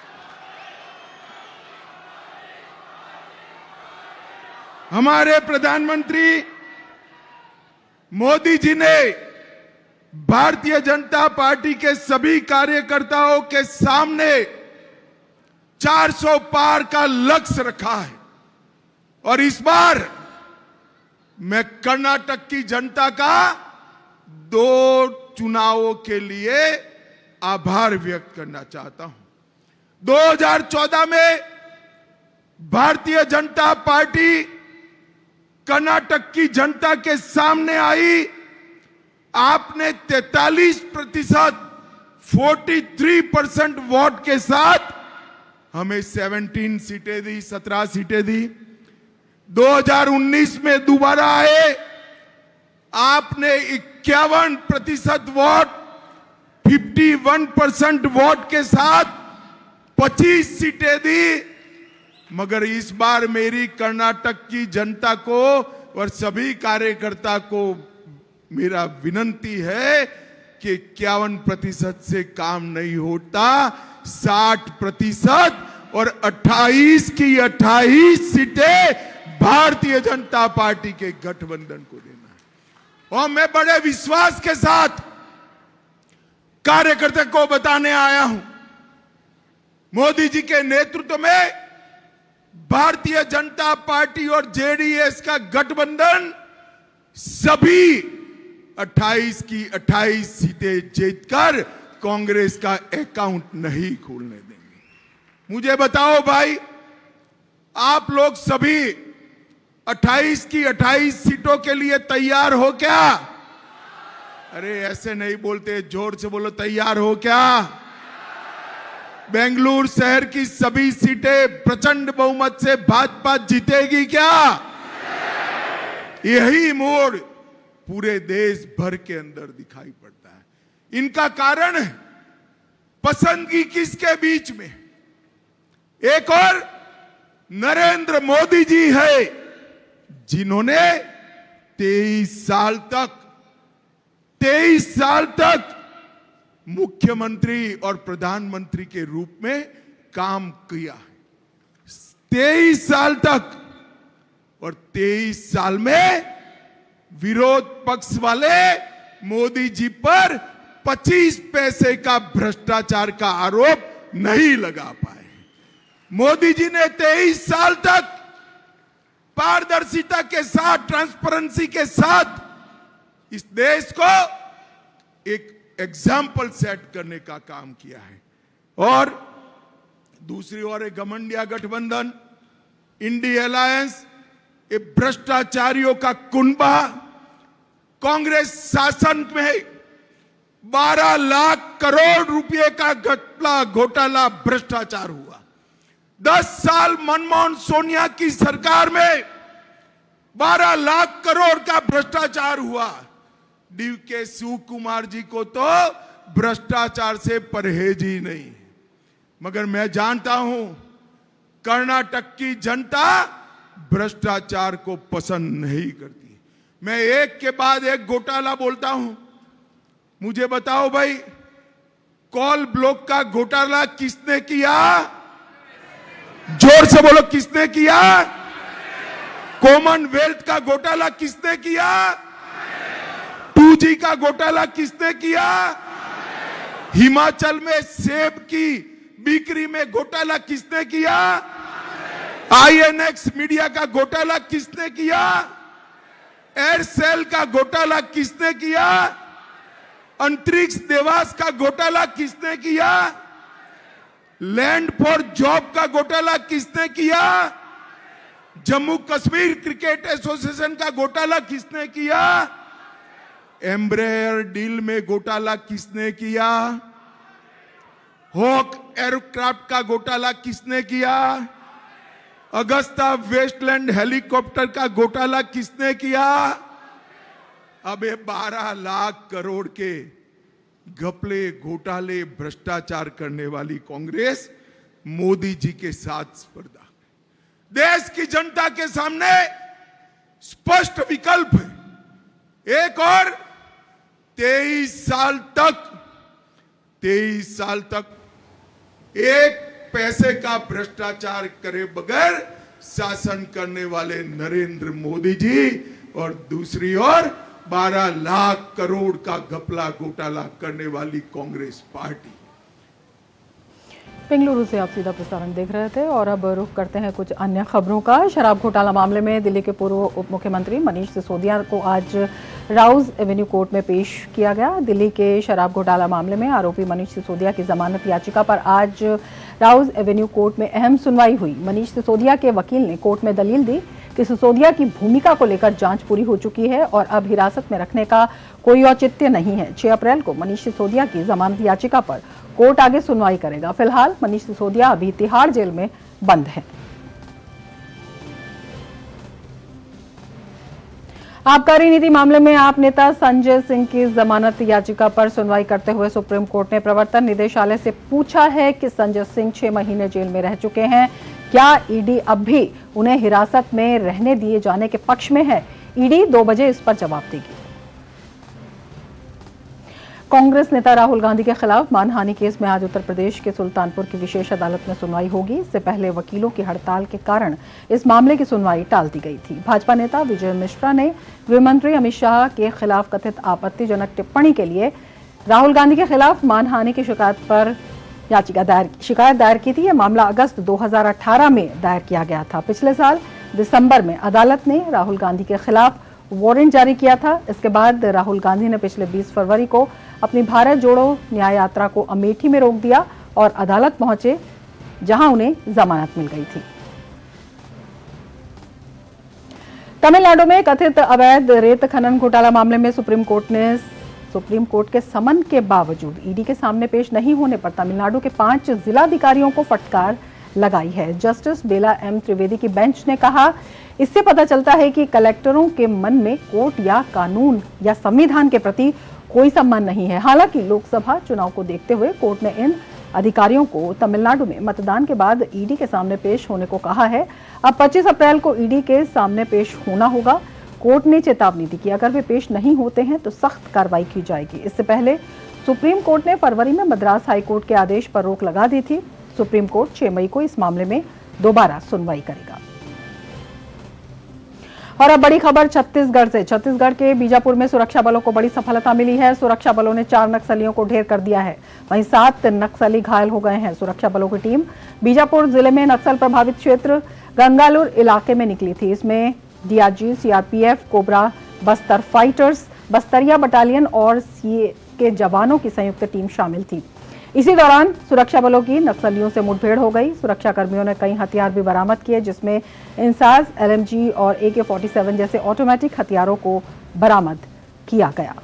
हमारे प्रधानमंत्री मोदी जी ने भारतीय जनता पार्टी के सभी कार्यकर्ताओं के सामने 400 पार का लक्ष्य रखा है और इस बार मैं कर्नाटक की जनता का 2 चुनावों के लिए आभार व्यक्त करना चाहता हूं। 2014 में भारतीय जनता पार्टी कर्नाटक की जनता के सामने आई। आपने 43%, 43% वोट के साथ हमें 17 सीटें दी, 17 सीटें दी। 2019 में दोबारा आए, आपने 51% वोट, 51% वोट के साथ 25 सीटें दी। मगर इस बार मेरी कर्नाटक की जनता को और सभी कार्यकर्ता को मेरा विनंती है कि 51% से काम नहीं होता, 60% और 28 की 28 सीटें भारतीय जनता पार्टी के गठबंधन को देना है। और मैं बड़े विश्वास के साथ कार्यकर्ता को बताने आया हूं, मोदी जी के नेतृत्व में भारतीय जनता पार्टी और जेडीएस का गठबंधन सभी 28 की 28 सीटें जीतकर कांग्रेस का अकाउंट नहीं खोलने देंगे। मुझे बताओ भाई, आप लोग सभी 28 की 28 सीटों के लिए तैयार हो क्या? अरे ऐसे नहीं बोलते, जोर से बोलो, तैयार हो क्या? बेंगलुरु शहर की सभी सीटें प्रचंड बहुमत से भाजपा जीतेगी क्या? यही मोड़ पूरे देश भर के अंदर दिखाई पड़ता है। इनका कारण है पसंदगी किसके बीच में? एक और नरेंद्र मोदी जी है, जिन्होंने 23 साल तक मुख्यमंत्री और प्रधानमंत्री के रूप में काम किया है। 23 साल तक, और 23 साल में विरोध पक्ष वाले मोदी जी पर 25 पैसे का भ्रष्टाचार का आरोप नहीं लगा पाए। मोदी जी ने 23 साल तक पारदर्शिता के साथ, ट्रांसपेरेंसी के साथ इस देश को एक एग्जाम्पल सेट करने का काम किया है। और दूसरी ओर एक घमंडिया गठबंधन, इंडी अलायंस, ये भ्रष्टाचारियों का कुनबा। कांग्रेस शासन में 12 लाख करोड़ रुपए का घोटाला भ्रष्टाचार हुआ। 10 साल मनमोहन सोनिया की सरकार में 12 लाख करोड़ का भ्रष्टाचार हुआ। डीके शिव कुमार जी को तो भ्रष्टाचार से परहेज ही नहीं। मगर मैं जानता हूं कर्नाटक की जनता भ्रष्टाचार को पसंद नहीं करती। मैं एक के बाद एक घोटाला बोलता हूं। मुझे बताओ भाई, कोल ब्लॉक का घोटाला किसने किया? जोर से बोलो, किसने किया? कॉमनवेल्थ का घोटाला किसने किया? 2G का घोटाला किसने किया? हिमाचल में सेब की बिक्री में घोटाला किसने किया? INX मीडिया का घोटाला किसने किया? एयरसेल का घोटाला किसने किया? अंतरिक्ष देवास का घोटाला किसने किया? लैंड फॉर जॉब का घोटाला किसने किया? जम्मू कश्मीर क्रिकेट एसोसिएशन का घोटाला किसने किया? एम्ब्रेयर डील में घोटाला किसने किया? हॉक एयरक्राफ्ट का घोटाला किसने किया? अगस्ता वेस्टलैंड हेलीकॉप्टर का घोटाला किसने किया? अब ये 12 लाख करोड़ के घपले घोटाले भ्रष्टाचार करने वाली कांग्रेस मोदी जी के साथ स्पर्धा। देश की जनता के सामने स्पष्ट विकल्प है। एक और 23 साल तक एक पैसे का भ्रष्टाचार करे बगैर शासन करने वाले नरेंद्र मोदी जी, और दूसरी ओर 12 लाख करोड़ का घपला घोटाला करने वाली कांग्रेस पार्टी। बेंगलुरु से आप सीधा प्रसारण देख रहे थे और अब रुख करते हैं कुछ अन्य खबरों का। शराब घोटाला मामले में दिल्ली के पूर्व उप मुख्यमंत्री मनीष सिसोदिया को आज राउज एवेन्यू कोर्ट में पेश किया गया। दिल्ली के शराब घोटाला मामले में आरोपी मनीष सिसोदिया की जमानत याचिका पर आज राउज एवेन्यू कोर्ट में अहम सुनवाई हुई। मनीष सिसोदिया के वकील ने कोर्ट में दलील दी कि सिसोदिया की भूमिका को लेकर जांच पूरी हो चुकी है और अब हिरासत में रखने का कोई औचित्य नहीं है। 6 अप्रैल को मनीष सिसोदिया की जमानत याचिका पर कोर्ट आगे सुनवाई करेगा। फिलहाल मनीष सिसोदिया अभी तिहाड़ जेल में बंद है। आबकारी नीति मामले में आप नेता संजय सिंह की जमानत याचिका पर सुनवाई करते हुए सुप्रीम कोर्ट ने प्रवर्तन निदेशालय से पूछा है कि संजय सिंह 6 महीने जेल में रह चुके हैं, क्या ईडी अब भी उन्हें हिरासत में रहने दिए जाने के पक्ष में है? ईडी 2 बजे इस पर जवाब देगी। कांग्रेस नेता राहुल गांधी के खिलाफ मानहानि केस में आज उत्तर प्रदेश के सुल्तानपुर की विशेष अदालत में सुनवाई होगी। इससे पहले वकीलों की हड़ताल के कारण इस मामले की सुनवाई टाल दी गई थी। भाजपा नेता विजय मिश्रा ने गृह मंत्री अमित शाह के खिलाफ कथित आपत्तिजनक टिप्पणी के लिए राहुल गांधी के खिलाफ मानहानि की शिकायत पर शिकायत दायर की थी। यह मामला अगस्त 2018 में दायर किया गया था। पिछले साल दिसंबर में अदालत ने राहुल गांधी के खिलाफ वारंट जारी किया था। इसके बाद राहुल गांधी ने पिछले 20 फरवरी को अपनी भारत जोड़ो न्याय यात्रा को अमेठी में रोक दिया और अदालत पहुंचे, जहां उन्हें जमानत मिल गई थी। तमिलनाडु में कथित अवैध रेत खनन घोटाला मामले में सुप्रीम कोर्ट के समन के बावजूद ईडी के सामने पेश नहीं होने पर तमिलनाडु के 5 जिलाधिकारियों को फटकार लगाई है। जस्टिस बेला एम त्रिवेदी की बेंच ने कहा, इससे पता चलता है कि कलेक्टरों के मन में कोर्ट या कानून या संविधान के प्रति कोई सम्मान नहीं है। हालांकि लोकसभा चुनाव को देखते हुए कोर्ट ने इन अधिकारियों को तमिलनाडु में मतदान के बाद ईडी के सामने पेश होने को कहा है। अब 25 अप्रैल को ईडी के सामने पेश होना होगा। कोर्ट ने चेतावनी दी कि अगर वे पेश नहीं होते हैं तो सख्त कार्रवाई की जाएगी। इससे पहले सुप्रीम कोर्ट ने फरवरी में मद्रास हाईकोर्ट के आदेश पर रोक लगा दी थी। सुप्रीम कोर्ट 6 मई को इस मामले में दोबारा सुनवाई करेगा। और अब बड़ी खबर छत्तीसगढ़ से। छत्तीसगढ़ के बीजापुर में सुरक्षा बलों को बड़ी सफलता मिली है। सुरक्षा बलों ने 4 नक्सलियों को ढेर कर दिया है, वहीं 7 नक्सली घायल हो गए हैं। सुरक्षा बलों की टीम बीजापुर जिले में नक्सल प्रभावित क्षेत्र गंगालूर इलाके में निकली थी। इसमें DRG, CRPF, COBRA Bastar fighters, Bastariya battalion और सीए के जवानों की संयुक्त टीम शामिल थी। इसी दौरान सुरक्षा बलों की नक्सलियों से मुठभेड़ हो गई। सुरक्षा कर्मियों ने कई हथियार भी बरामद किए, जिसमें इंसास, एलएमजी और AK-47 जैसे ऑटोमेटिक हथियारों को बरामद किया गया।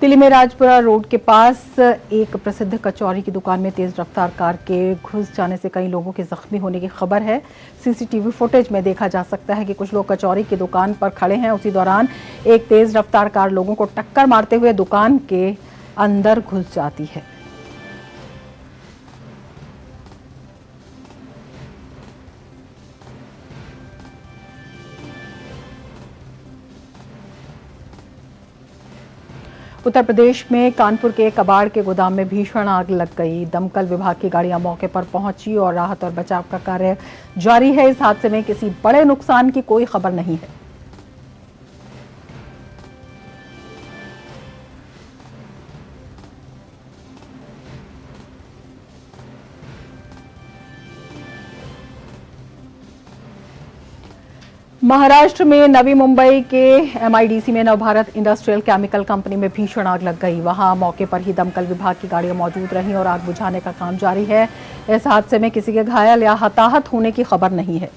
दिल्ली में राजपुरा रोड के पास एक प्रसिद्ध कचौरी की दुकान में तेज रफ्तार कार के घुस जाने से कई लोगों के जख्मी होने की खबर है। सीसीटीवी फुटेज में देखा जा सकता है कि कुछ लोग कचौरी की दुकान पर खड़े हैं। उसी दौरान एक तेज रफ्तार कार लोगों को टक्कर मारते हुए दुकान के अंदर घुस जाती है। उत्तर प्रदेश में कानपुर के कबाड़ के गोदाम में भीषण आग लग गई। दमकल विभाग की गाड़ियां मौके पर पहुंची और राहत और बचाव का कार्य जारी है। इस हादसे में किसी बड़े नुकसान की कोई खबर नहीं है। महाराष्ट्र में नवी मुंबई के MIDC में नवभारत इंडस्ट्रियल केमिकल कंपनी में भीषण आग लग गई। वहां मौके पर ही दमकल विभाग की गाड़ियां मौजूद रहीं और आग बुझाने का काम जारी है। इस हादसे में किसी के घायल या हताहत होने की खबर नहीं है।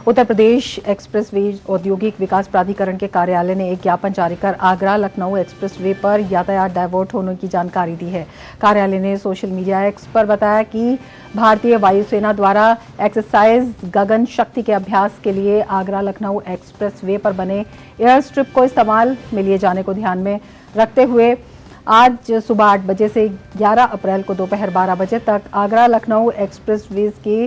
उत्तर प्रदेश एक्सप्रेसवे औद्योगिक विकास प्राधिकरण के कार्यालय ने एक ज्ञापन जारी कर आगरा लखनऊ एक्सप्रेसवे पर यातायात डायवर्ट होने की जानकारी दी है। कार्यालय ने सोशल मीडिया एक्स पर बताया कि भारतीय वायुसेना द्वारा एक्सरसाइज गगन शक्ति के अभ्यास के लिए आगरा लखनऊ एक्सप्रेसवे पर बने एयर स्ट्रिप को इस्तेमाल में लिए जाने को ध्यान में रखते हुए आज सुबह 8 बजे से 11 अप्रैल को दोपहर 12 बजे तक आगरा लखनऊ एक्सप्रेसवे के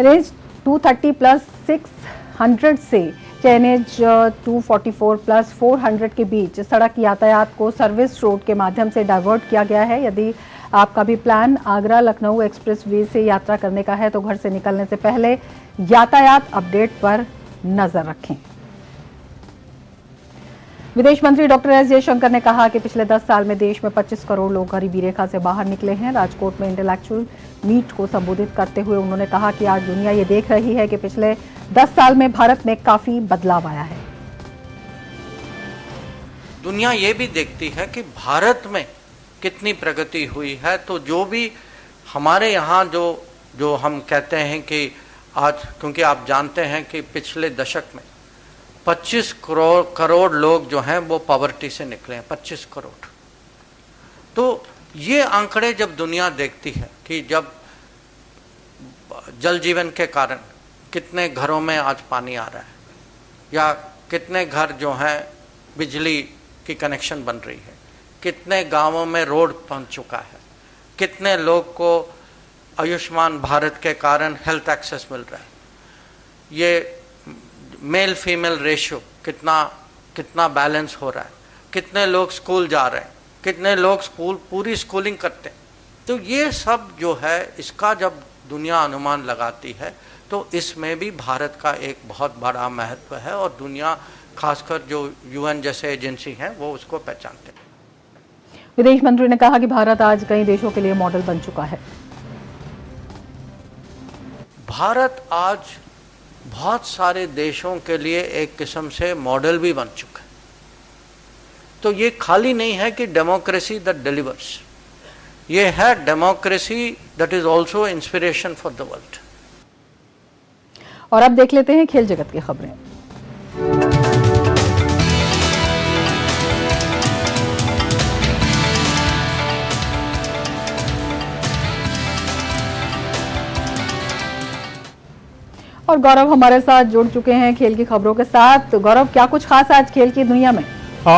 रेंज 230+600 से चैनेज 244+400 के बीच सड़क यातायात को सर्विस रोड के माध्यम से डाइवर्ट किया गया है। यदि आपका भी प्लान आगरा लखनऊ एक्सप्रेसवे से यात्रा करने का है तो घर से निकलने से पहले यातायात अपडेट पर नजर रखें। विदेश मंत्री डॉक्टर एस जयशंकर ने कहा कि पिछले 10 साल में देश में 25 करोड़ लोग गरीबी रेखा से बाहर निकले हैं। राजकोट में इंटेलेक्चुअल मीट को संबोधित करते हुए उन्होंने कहा कि आज दुनिया ये देख रही है कि पिछले 10 साल में भारत में काफी बदलाव आया है। दुनिया ये भी देखती है कि भारत में कितनी प्रगति हुई है। तो जो भी हमारे यहाँ जो हम कहते हैं कि आज, क्योंकि आप जानते हैं कि पिछले दशक में 25 करोड़ लोग जो हैं वो पॉवर्टी से निकले हैं, 25 करोड़। तो ये आंकड़े जब दुनिया देखती है कि जब जल जीवन के कारण कितने घरों में आज पानी आ रहा है या कितने घर जो हैं बिजली की कनेक्शन बन रही है, कितने गांवों में रोड पहुंच चुका है, कितने लोग को आयुष्मान भारत के कारण हेल्थ एक्सेस मिल रहा है, ये मेल फीमेल रेशियो कितना बैलेंस हो रहा है, कितने लोग स्कूल जा रहे हैं, कितने लोग पूरी स्कूलिंग करते हैं। तो ये सब जो है इसका जब दुनिया अनुमान लगाती है तो इसमें भी भारत का एक बहुत बड़ा महत्व है और दुनिया खासकर जो UN जैसे एजेंसी हैं वो उसको पहचानते हैं। विदेश मंत्री ने कहा कि भारत आज कई देशों के लिए मॉडल बन चुका है। भारत आज बहुत सारे देशों के लिए एक किस्म से मॉडल भी बन चुका है। तो ये खाली नहीं है कि डेमोक्रेसी दैट डिलीवर्स, ये है democracy that is also inspiration for the world. और अब देख लेते हैं खेल जगत की खबरें। और गौरव हमारे साथ जुड़ चुके हैं खेल की खबरों के साथ। गौरव, क्या कुछ खास आज खेल की दुनिया में?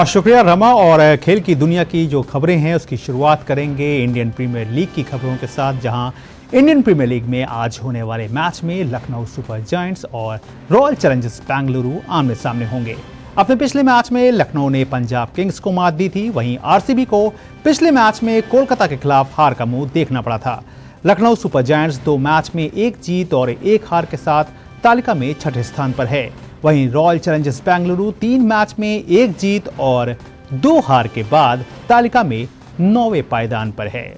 शुक्रिया रमा। और खेल की दुनिया की जो खबरें हैं उसकी शुरुआत करेंगे इंडियन प्रीमियर लीग की खबरों के साथ, जहां इंडियन प्रीमियर लीग में आज होने वाले मैच में लखनऊ सुपर जायंट्स और रॉयल चैलेंजर्स बेंगलुरु आमने सामने होंगे। अपने पिछले मैच में लखनऊ ने पंजाब किंग्स को मात दी थी, वहीं RCB को पिछले मैच में कोलकाता के खिलाफ हार का मुंह देखना पड़ा था। लखनऊ सुपर जायंट्स 2 मैच में 1 जीत और 1 हार के साथ तालिका में 6ठे स्थान पर है। वहीं रॉयल चैलेंजर्स बेंगलुरु 3 मैच में 1 जीत और 2 हार के बाद तालिका में 9वें पायदान पर है।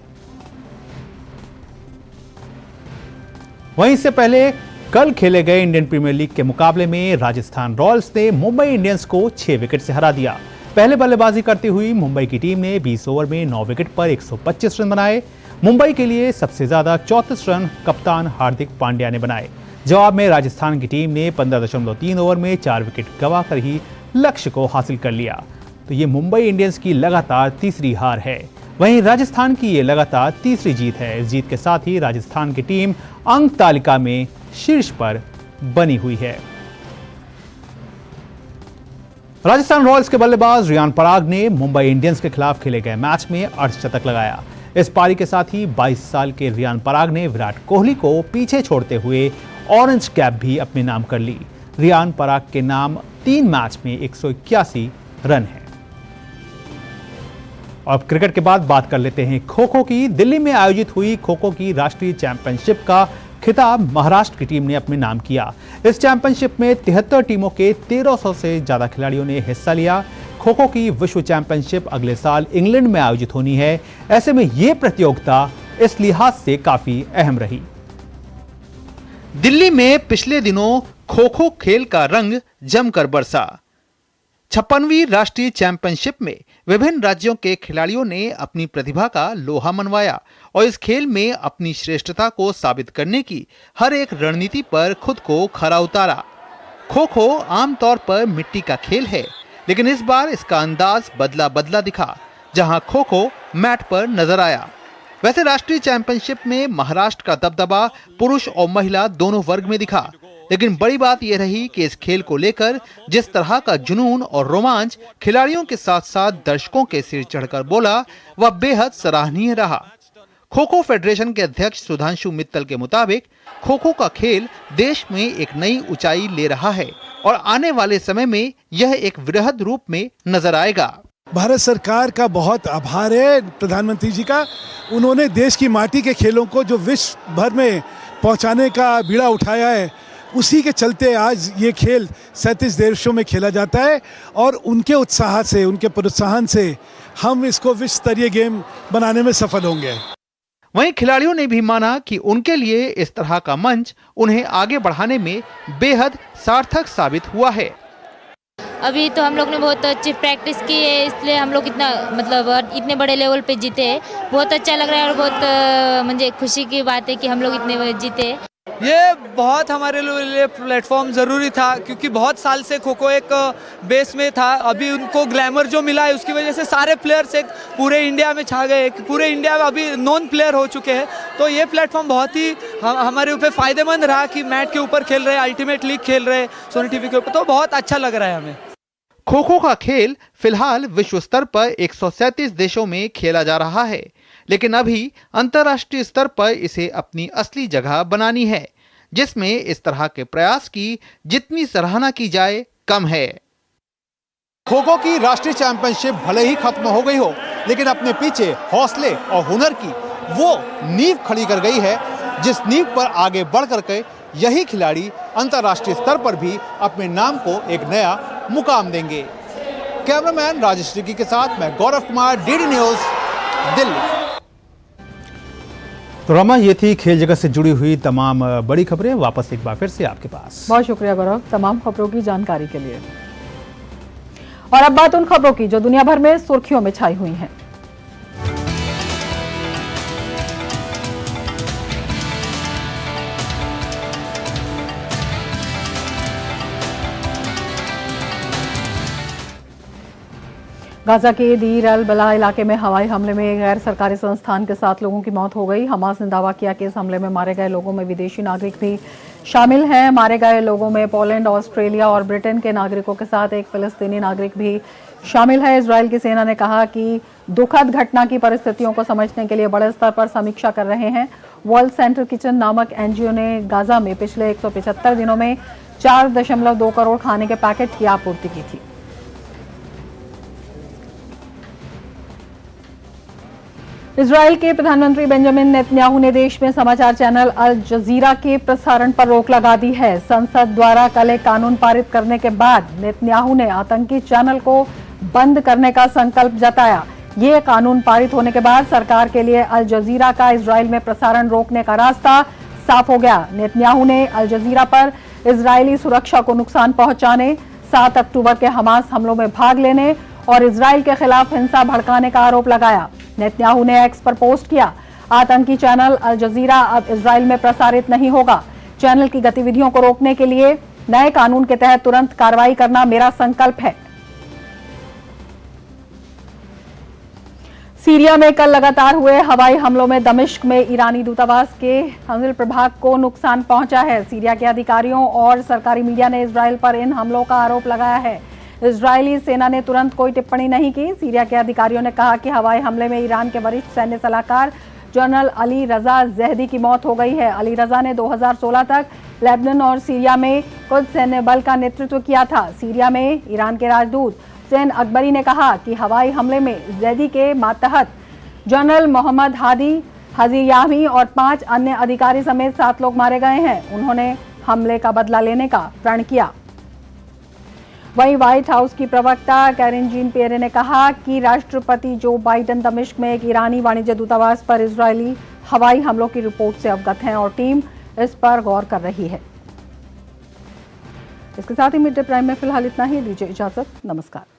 वहीं इससे पहले कल खेले गए इंडियन प्रीमियर लीग के मुकाबले में राजस्थान रॉयल्स ने मुंबई इंडियंस को 6 विकेट से हरा दिया। पहले बल्लेबाजी करती हुई मुंबई की टीम ने 20 ओवर में 9 विकेट पर 125 रन बनाए। मुंबई के लिए सबसे ज्यादा 34 रन कप्तान हार्दिक पांड्या ने बनाए। जवाब में राजस्थान की टीम ने 15.3 ओवर में 4 विकेट गंवाकर ही लक्ष्य को हासिल कर लिया। तो ये मुंबई इंडियंस की लगातार तीसरी हार है। वहीं राजस्थान की ये लगातार तीसरी जीत है। इस जीत के साथ ही राजस्थान की टीम अंक तालिका में शीर्ष पर बनी हुई है। राजस्थान रॉयल्स के बल्लेबाज रियान पराग ने मुंबई इंडियंस के खिलाफ खेले गए मैच में अर्धशतक लगाया। इस पारी के साथ ही 22 साल के रियान पराग ने विराट कोहली को पीछे छोड़ते हुए ऑरेंज कैप भी अपने नाम कर ली। रियान पराग के नाम 3 मैच में 181 रन है। अब क्रिकेट के बाद बात कर लेते हैं खो खो की। दिल्ली में आयोजित हुई खो खो की राष्ट्रीय चैंपियनशिप का खिताब महाराष्ट्र की टीम ने अपने नाम किया। इस चैंपियनशिप में 73 टीमों के 1300 से ज्यादा खिलाड़ियों ने हिस्सा लिया। खो खो की विश्व चैंपियनशिप अगले साल इंग्लैंड में आयोजित होनी है। ऐसे में यह प्रतियोगिता इस लिहाज से काफी अहम रही। दिल्ली में पिछले दिनों खो खो खेल का रंग जमकर बरसा। 56वीं राष्ट्रीय चैंपियनशिप में विभिन्न राज्यों के खिलाड़ियों ने अपनी प्रतिभा का लोहा मनवाया और इस खेल में अपनी श्रेष्ठता को साबित करने की हर एक रणनीति पर खुद को खरा उतारा। खो खो आमतौर पर मिट्टी का खेल है, लेकिन इस बार इसका अंदाज बदला बदला दिखा, जहां खो खो मैट पर नजर आया। वैसे राष्ट्रीय चैंपियनशिप में महाराष्ट्र का दबदबा पुरुष और महिला दोनों वर्ग में दिखा, लेकिन बड़ी बात यह रही कि इस खेल को लेकर जिस तरह का जुनून और रोमांच खिलाड़ियों के साथ साथ दर्शकों के सिर चढ़कर बोला, वह बेहद सराहनीय रहा। खो खो फेडरेशन के अध्यक्ष सुधांशु मित्तल के मुताबिक खो खो का खेल देश में एक नई ऊंचाई ले रहा है और आने वाले समय में यह एक वृहद रूप में नजर आएगा। भारत सरकार का बहुत आभार है, प्रधानमंत्री जी का। उन्होंने देश की माटी के खेलों को जो विश्व भर में पहुंचाने का बीड़ा उठाया है, उसी के चलते आज ये खेल 37 देशों में खेला जाता है और उनके उत्साह से, उनके प्रोत्साहन से हम इसको विश्व स्तरीय गेम बनाने में सफल होंगे। वहीं खिलाड़ियों ने भी माना कि उनके लिए इस तरह का मंच उन्हें आगे बढ़ाने में बेहद सार्थक साबित हुआ है। अभी तो हम लोग ने बहुत अच्छी प्रैक्टिस की है, इसलिए हम लोग इतने बड़े लेवल पे जीते हैं। बहुत अच्छा लग रहा है और बहुत मुझे खुशी की बात है कि हम लोग इतने जीते। ये बहुत हमारे लिए प्लेटफॉर्म ज़रूरी था, क्योंकि बहुत साल से खो खो एक बेस में था। अभी उनको ग्लैमर जो मिला है उसकी वजह से सारे प्लेयर्स एक पूरे इंडिया में छा गए, पूरे इंडिया में अभी नॉन प्लेयर हो चुके हैं। तो ये प्लेटफॉर्म बहुत ही हमारे ऊपर फ़ायदेमंद रहा कि मैट के ऊपर खेल रहे हैं, अल्टीमेट लीग खेल रहे हैं सोनी टीवी के ऊपर, तो बहुत अच्छा लग रहा है हमें। खो खो का खेल फिलहाल विश्व स्तर पर 137 देशों में खेला जा रहा है, लेकिन अभी अंतर्राष्ट्रीय स्तर पर इसे अपनी असली जगह बनानी है, जिसमें इस तरह के प्रयास की जितनी सराहना की जाए कम है। खो खो की राष्ट्रीय चैंपियनशिप भले ही खत्म हो गई हो, लेकिन अपने पीछे हौसले और हुनर की वो नींव खड़ी कर गई है, जिस नींव पर आगे बढ़ करके यही खिलाड़ी अंतर्राष्ट्रीय स्तर पर भी अपने नाम को एक नया मुकाम देंगे। कैमरामैन राजेश रिकी के साथ मैं गौरव कुमार, डीडी न्यूज, दिल्ली। तो रमा, ये थी खेल जगत से जुड़ी हुई तमाम बड़ी खबरें। वापस एक बार फिर से आपके पास। बहुत शुक्रिया गौरव तमाम खबरों की जानकारी के लिए। और अब बात उन खबरों की जो दुनिया भर में सुर्खियों में छाई हुई हैं। गाजा के दीर अल बला इलाके में हवाई हमले में गैर सरकारी संस्थान के 7 लोगों की मौत हो गई। हमास ने दावा किया कि इस हमले में मारे गए लोगों में विदेशी नागरिक भी शामिल हैं। मारे गए लोगों में पोलैंड, ऑस्ट्रेलिया और ब्रिटेन के नागरिकों के साथ एक फिलिस्तीनी नागरिक भी शामिल है। इजराइल की सेना ने कहा कि दुखद घटना की परिस्थितियों को समझने के लिए बड़े स्तर पर समीक्षा कर रहे हैं। वर्ल्ड सेंटर किचन नामक एनजीओ ने गाजा में पिछले 175 दिनों में 4.2 करोड़ खाने के पैकेट की आपूर्ति की थी। इजराइल के प्रधानमंत्री बेंजामिन नेतन्याहू ने देश में समाचार चैनल अल जजीरा के प्रसारण पर रोक लगा दी है। संसद द्वारा कल एक कानून पारित करने के बाद नेतन्याहू ने आतंकी चैनल को बंद करने का संकल्प जताया। ये कानून पारित होने के बाद सरकार के लिए अल जजीरा का इजराइल में प्रसारण रोकने का रास्ता साफ हो गया। नेतन्याहू ने अल जजीरा पर इजरायली सुरक्षा को नुकसान पहुंचाने, 7 अक्टूबर के हमास हमलों में भाग लेने और इजराइल के खिलाफ हिंसा भड़काने का आरोप लगाया। नेतन्याहू ने एक्स पर पोस्ट किया, आतंकी चैनल अल जजीरा अब इजराइल में प्रसारित नहीं होगा। चैनल की गतिविधियों को रोकने के लिए नए कानून के तहत तुरंत कार्रवाई करना मेरा संकल्प है। सीरिया में कल लगातार हुए हवाई हमलों में दमिश्क में ईरानी दूतावास के हमल प्रभाग को नुकसान पहुंचा है। सीरिया के अधिकारियों और सरकारी मीडिया ने इजराइल पर इन हमलों का आरोप लगाया है। इजरायली सेना ने तुरंत कोई टिप्पणी नहीं की। सीरिया के अधिकारियों ने कहा कि हवाई हमले में ईरान के वरिष्ठ सैन्य सलाहकार जनरल अली रजा जहदी की मौत हो गई है। अली रजा ने 2016 तक लेबनान और सीरिया में कुछ सैन्य बल का नेतृत्व किया था। सीरिया में ईरान के राजदूत हुसैन अकबरी ने कहा कि हवाई हमले में जैदी के मातहत जनरल मोहम्मद हादी हजीयामी और 5 अन्य अधिकारी समेत 7 लोग मारे गए हैं। उन्होंने हमले का बदला लेने का प्रण किया। वहीं व्हाइट हाउस की प्रवक्ता कैरिन जीन पियरे ने कहा कि राष्ट्रपति जो बाइडेन दमिश्क में एक ईरानी वाणिज्य दूतावास पर इजरायली हवाई हमलों की रिपोर्ट से अवगत हैं और टीम इस पर गौर कर रही है। इसके साथ ही मिड डे प्राइम में फिलहाल इतना ही। दीजिए इजाजत, नमस्कार।